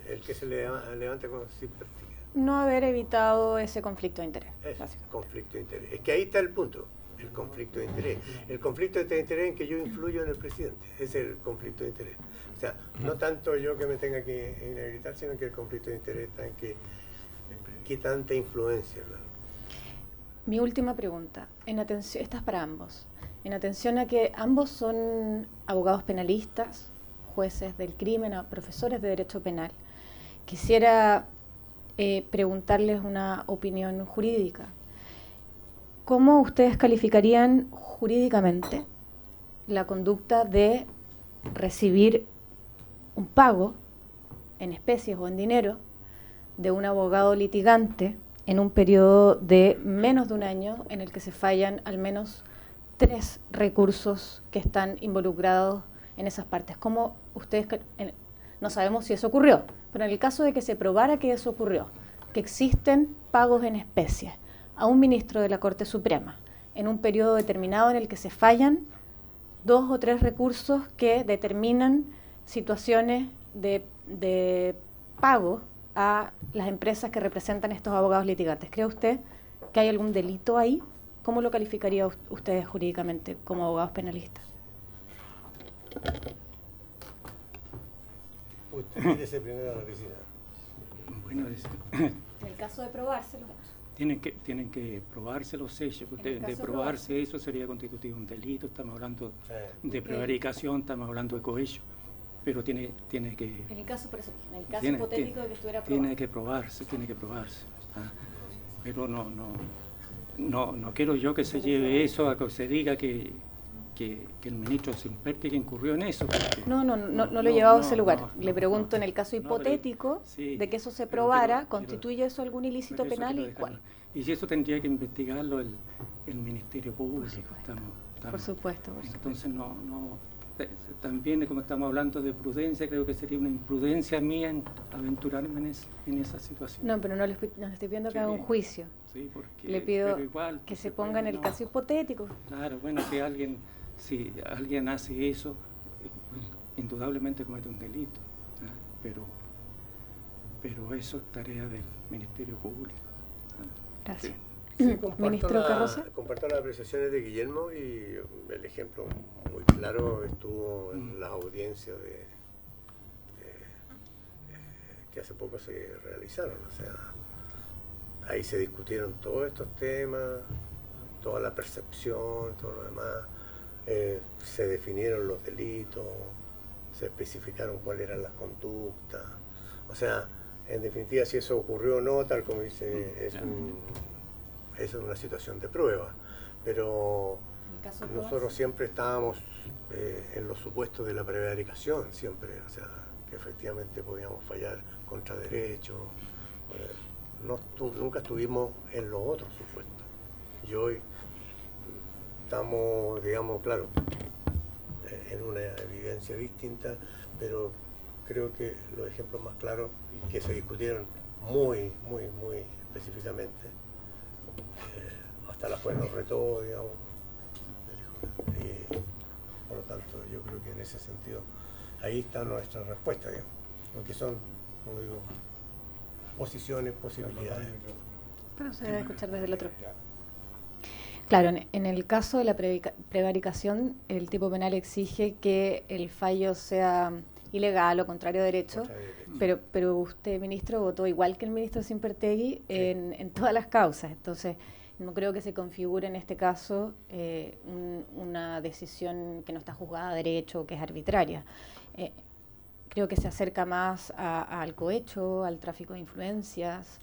el que se le levanta con simpatía. No haber evitado ese conflicto de interés. Conflicto de interés. Es que ahí está el punto, el conflicto de interés. El conflicto de interés en que yo influyo en el presidente, ese es el conflicto de interés. O sea, no tanto yo que me tenga que inhabilitar, sino que el conflicto de interés está en qué tanta influencia. Claro. Mi última pregunta, esta es para ambos. En atención a que ambos son abogados penalistas, jueces del crimen, profesores de derecho penal, quisiera preguntarles una opinión jurídica. ¿Cómo ustedes calificarían jurídicamente la conducta de recibir un pago en especies o en dinero de un abogado litigante en un periodo de menos de un año en el que se fallan al menos 3 recursos que están involucrados en esas partes? ¿Cómo ustedes, no sabemos si eso ocurrió, pero en el caso de que se probara que eso ocurrió, que existen pagos en especies a un ministro de la Corte Suprema en un periodo determinado en el que se fallan 2 o 3 recursos que determinan situaciones de pago a las empresas que representan estos abogados litigantes? ¿Cree usted que hay algún delito ahí? ¿Cómo lo calificaría usted jurídicamente como abogados penalistas? Usted dice primero a la oficina. Bueno, en el caso de probárselo. Tienen que probarse los hechos. De probarse eso sería constitutivo un delito. Estamos hablando de prevaricación, estamos hablando de cohecho. Pero tiene que... En el caso, por eso, en el caso hipotético de que estuviera probado. Tiene que probarse. Pero no quiero yo que se lleve eso a que se diga que el ministro Simperti que incurrió en eso. No lo he llevado a ese lugar. Le pregunto, en el caso hipotético de que eso se probara, ¿constituye eso algún ilícito penal y cuál? Y si eso tendría que investigarlo el Ministerio Público. Por supuesto. Entonces también, como estamos hablando de prudencia, creo que sería una imprudencia mía en aventurarme en esa situación. No, pero no le estoy pidiendo que haga un juicio. Sí, porque, le pido igual, que se ponga en el caso hipotético. Claro, bueno, si alguien hace eso, pues, indudablemente comete un delito, pero eso es tarea del Ministerio Público. Gracias. Sí, Ministro Carroza. Comparto las apreciaciones de Guillermo y el ejemplo muy claro estuvo en las audiencias que hace poco se realizaron. O sea, ahí se discutieron todos estos temas, toda la percepción, todo lo demás. Se definieron los delitos, se especificaron cuáles eran las conductas. O sea, en definitiva, si eso ocurrió o no, tal como dice, es una situación de prueba. Pero nosotros siempre estábamos en los supuestos de la prevaricación, siempre, o sea, que efectivamente podíamos fallar contra derechos. Nunca estuvimos en los otros supuestos. Y hoy estamos, digamos, claro, en una evidencia distinta, pero creo que los ejemplos más claros y que se discutieron muy específicamente, hasta la fuerza nos retó, digamos, y por lo tanto yo creo que en ese sentido ahí está nuestra respuesta, digamos, lo que son, como digo, posiciones, posibilidades. Pero se debe escuchar desde el otro. Claro, en el caso de la prevaricación, el tipo penal exige que el fallo sea ilegal o contrario a derecho, pero usted, ministro, votó igual que el ministro Simpertegui en todas las causas. Entonces, no creo que se configure en este caso una decisión que no está juzgada a derecho, que es arbitraria. Creo que se acerca más al cohecho, al tráfico de influencias,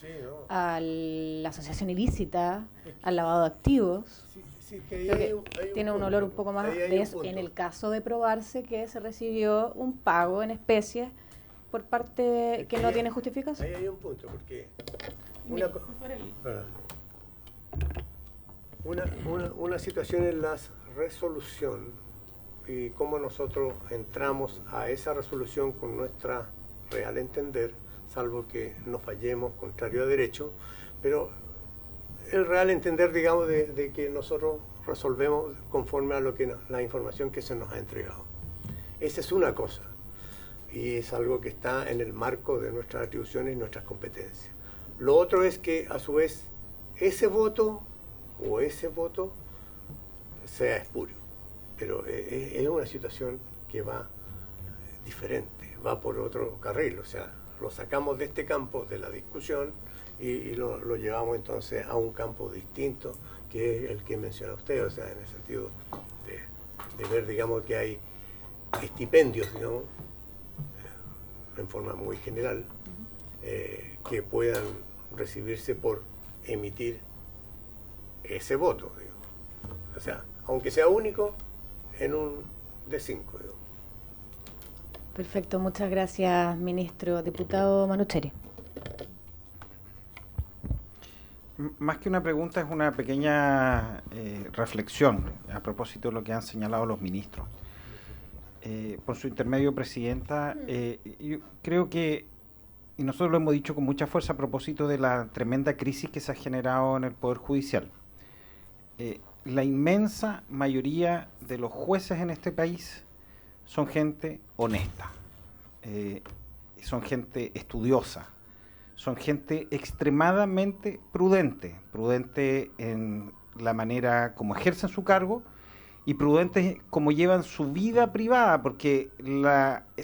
a la asociación ilícita, al lavado de activos. Que tiene un olor un poco más de eso, en el caso de probarse que se recibió un pago en especie por parte que no tiene justificación. Ahí hay un punto, porque una situación es la resolución y cómo nosotros entramos a esa resolución con nuestra real entender, salvo que nos fallemos contrario a derecho, pero el real entender, digamos, de que nosotros resolvemos conforme a la información que se nos ha entregado. Esa es una cosa, y es algo que está en el marco de nuestras atribuciones y nuestras competencias. Lo otro es que, a su vez, ese voto sea espurio, pero es una situación que va diferente, va por otro carril, o sea, lo sacamos de este campo de la discusión y lo llevamos entonces a un campo distinto, que es el que menciona usted, o sea, en el sentido de ver, digamos, que hay estipendios, digamos, en forma muy general, que puedan recibirse por emitir ese voto, digo. O sea, aunque sea único, en un de 5, digo. Perfecto, muchas gracias, ministro. Diputado Manucheri. Más que una pregunta, es una pequeña reflexión a propósito de lo que han señalado los ministros. Por su intermedio, Presidenta, yo creo que, y nosotros lo hemos dicho con mucha fuerza a propósito de la tremenda crisis que se ha generado en el Poder Judicial. La inmensa mayoría de los jueces en este país son gente honesta, son gente estudiosa, son gente extremadamente prudente en la manera como ejercen su cargo y prudentes como llevan su vida privada, porque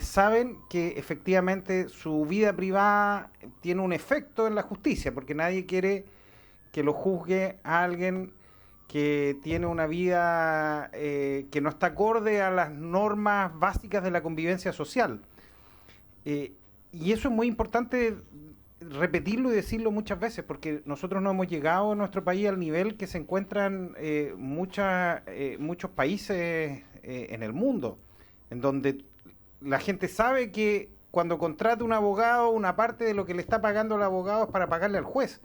saben que efectivamente su vida privada tiene un efecto en la justicia, porque nadie quiere que lo juzgue a alguien que tiene una vida que no está acorde a las normas básicas de la convivencia social. Y eso es muy importante repetirlo y decirlo muchas veces, porque nosotros no hemos llegado en nuestro país al nivel que se encuentran muchos países en el mundo, en donde la gente sabe que cuando contrata un abogado, una parte de lo que le está pagando al abogado es para pagarle al juez.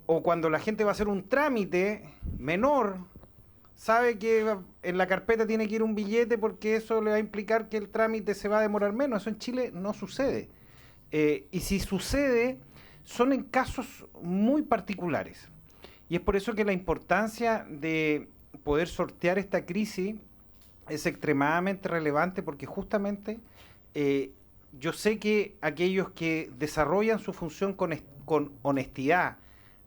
O cuando la gente va a hacer un trámite menor, sabe que en la carpeta tiene que ir un billete porque eso le va a implicar que el trámite se va a demorar menos. Eso en Chile no sucede. Y si sucede, son en casos muy particulares. Y es por eso que la importancia de poder sortear esta crisis es extremadamente relevante, porque justamente yo sé que aquellos que desarrollan su función con honestidad,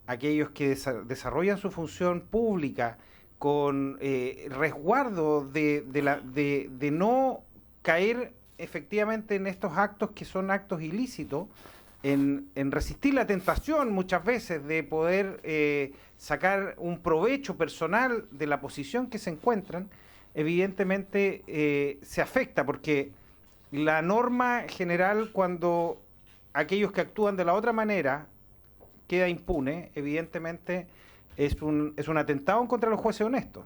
aquellos que desarrollan su función pública con resguardo de no caer efectivamente en estos actos que son actos ilícitos, en resistir la tentación muchas veces de poder sacar un provecho personal de la posición que se encuentran, evidentemente se afecta, porque la norma general, cuando aquellos que actúan de la otra manera queda impune, evidentemente es un atentado contra los jueces honestos.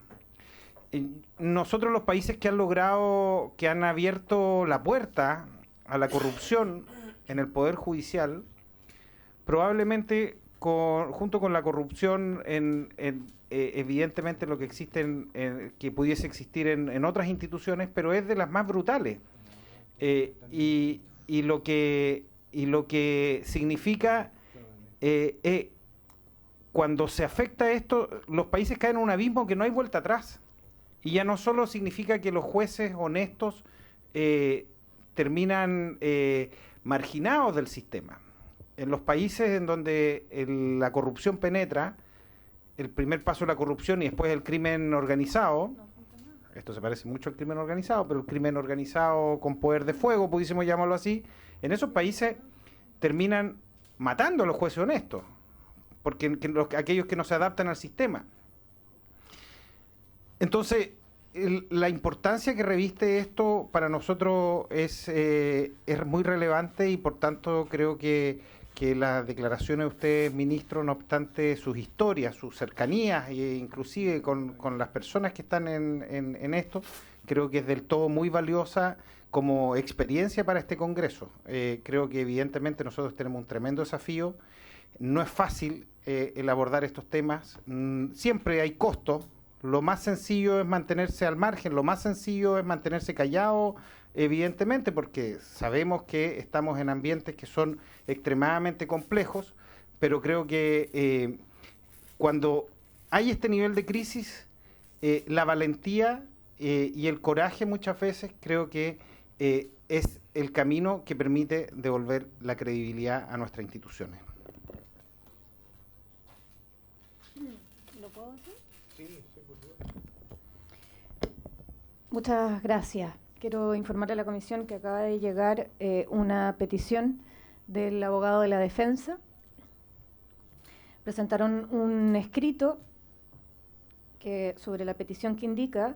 Nosotros, los países que han logrado, que han abierto la puerta a la corrupción en el Poder Judicial, probablemente junto con la corrupción evidentemente lo que existe que pudiese existir en otras instituciones, pero es de las más brutales. Y lo que significa cuando se afecta esto, los países caen en un abismo que no hay vuelta atrás. Y ya no solo significa que los jueces honestos terminan marginados del sistema. En los países en donde la corrupción penetra, el primer paso es la corrupción y después el crimen organizado. Esto se parece mucho al crimen organizado, pero el crimen organizado con poder de fuego, pudiésemos llamarlo así, en esos países terminan matando a los jueces honestos, porque aquellos que no se adaptan al sistema. Entonces, la importancia que reviste esto para nosotros es muy relevante, y por tanto creo que las declaraciones de usted, ministro, no obstante sus historias, sus cercanías, e inclusive con las personas que están en esto, creo que es del todo muy valiosa como experiencia para este Congreso. Creo que evidentemente nosotros tenemos un tremendo desafío. No es fácil el abordar estos temas. Siempre hay costos. Lo más sencillo es mantenerse al margen, lo más sencillo es mantenerse callado, evidentemente, porque sabemos que estamos en ambientes que son extremadamente complejos, pero creo que cuando hay este nivel de crisis, la valentía y el coraje muchas veces creo que es el camino que permite devolver la credibilidad a nuestras instituciones. ¿Lo puedo hacer? Sí, por supuesto. Muchas gracias. Quiero informar a la comisión que acaba de llegar una petición del abogado de la defensa. Presentaron un escrito sobre la petición que indica,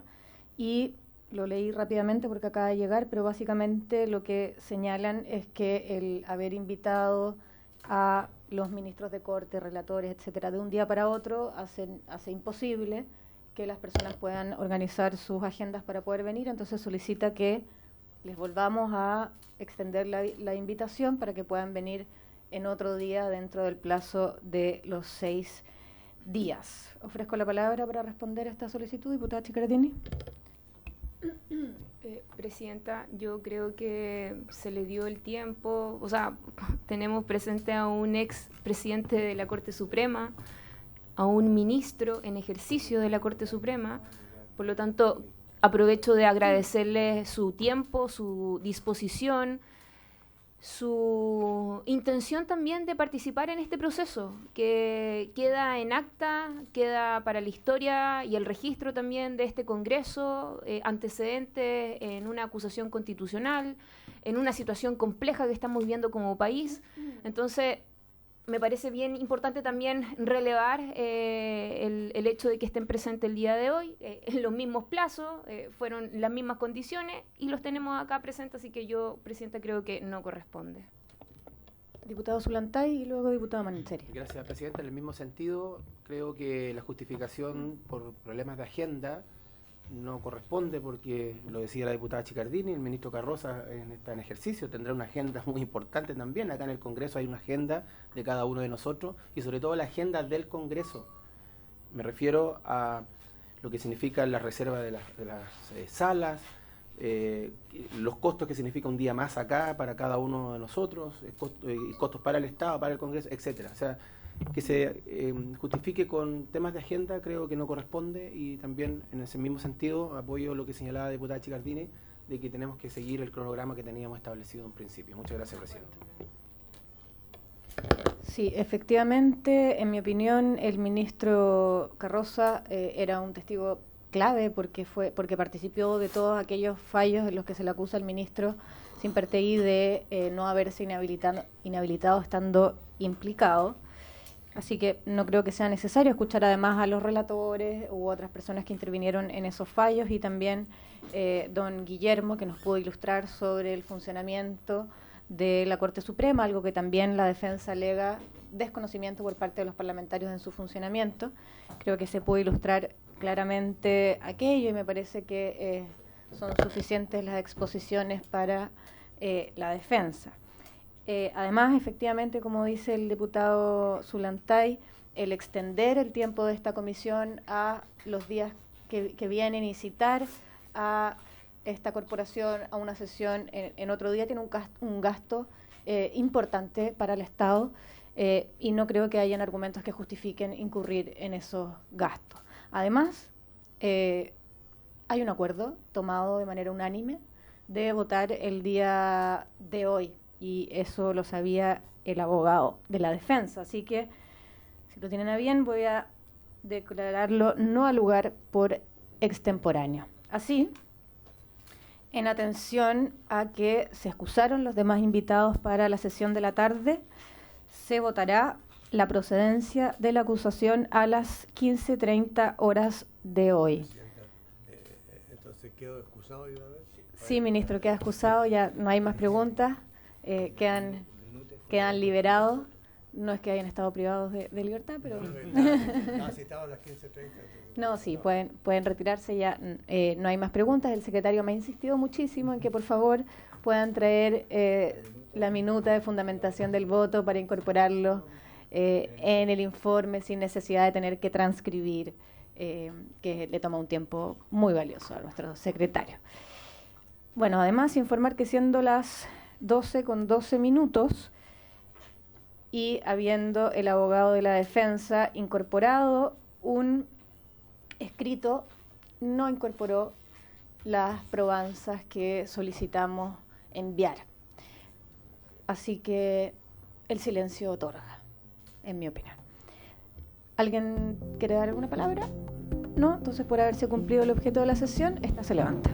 y lo leí rápidamente porque acaba de llegar, pero básicamente lo que señalan es que el haber invitado a los ministros de corte, relatores, etcétera, de un día para otro hace imposible que las personas puedan organizar sus agendas para poder venir. Entonces solicita que les volvamos a extender la invitación para que puedan venir en otro día dentro del plazo de los 6 días. Ofrezco la palabra para responder a esta solicitud, diputada Chicaratini. Presidenta, yo creo que se le dio el tiempo, o sea, tenemos presente a un ex presidente de la Corte Suprema, a un ministro en ejercicio de la Corte Suprema, por lo tanto, aprovecho de agradecerle su tiempo, su disposición, su intención también de participar en este proceso, que queda en acta, queda para la historia y el registro también de este Congreso, antecedentes en una acusación constitucional, en una situación compleja que estamos viviendo como país. Entonces, me parece bien importante también relevar el hecho de que estén presentes el día de hoy, en los mismos plazos, fueron las mismas condiciones y los tenemos acá presentes, así que yo, Presidenta, creo que no corresponde. Diputado Zulantay y luego diputado Manicheri. Gracias, Presidenta. En el mismo sentido, creo que la justificación por problemas de agenda no corresponde, porque lo decía la diputada Chicardini, el ministro Carroza está en ejercicio, tendrá una agenda muy importante también. Acá en el Congreso hay una agenda de cada uno de nosotros y sobre todo la agenda del Congreso. Me refiero a lo que significa la reserva de las salas, los costos que significa un día más acá para cada uno de nosotros, costos para el Estado, para el Congreso, etcétera. O sea, que se justifique con temas de agenda creo que no corresponde, y también en ese mismo sentido apoyo lo que señalaba la diputada Chicardini, de que tenemos que seguir el cronograma que teníamos establecido en principio. Muchas gracias, Presidente. Sí, efectivamente, en mi opinión, el ministro Carroza era un testigo clave porque participó de todos aquellos fallos en los que se le acusa al ministro Simpertegui de no haberse inhabilitado estando implicado. Así que no creo que sea necesario escuchar además a los relatores u otras personas que intervinieron en esos fallos, y también don Guillermo, que nos pudo ilustrar sobre el funcionamiento de la Corte Suprema, algo que también la defensa alega desconocimiento por parte de los parlamentarios en su funcionamiento. Creo que se puede ilustrar claramente aquello, y me parece que son suficientes las exposiciones para la defensa. Además, efectivamente, como dice el diputado Zulantay, el extender el tiempo de esta comisión a los días que vienen y citar a esta corporación a una sesión en otro día tiene un gasto importante para el Estado, y no creo que hayan argumentos que justifiquen incurrir en esos gastos. Además, hay un acuerdo tomado de manera unánime de votar el día de hoy, y eso lo sabía el abogado de la defensa. Así que, si lo tienen a bien, voy a declararlo no al lugar por extemporáneo. Así, en atención a que se excusaron los demás invitados para la sesión de la tarde, se votará la procedencia de la acusación a las 15:30 horas de hoy. Entonces, ¿quedo excusado? Sí, ministro, queda excusado, ya no hay más preguntas, quedan liberados. No es que hayan estado privados de libertad, pero... Estaba citado a las 15:30. No, sí, pueden retirarse ya. No hay más preguntas. El secretario me ha insistido muchísimo en que por favor puedan traer la minuta de fundamentación del voto para incorporarlo en el informe sin necesidad de tener que transcribir, que le toma un tiempo muy valioso a nuestro secretario. Bueno, además informar que siendo las 12:12 y habiendo el abogado de la defensa incorporado un escrito, no incorporó las probanzas que solicitamos enviar. Así que el silencio otorga, en mi opinión. ¿Alguien quiere dar alguna palabra? No, entonces por haberse cumplido el objeto de la sesión, esta se levanta.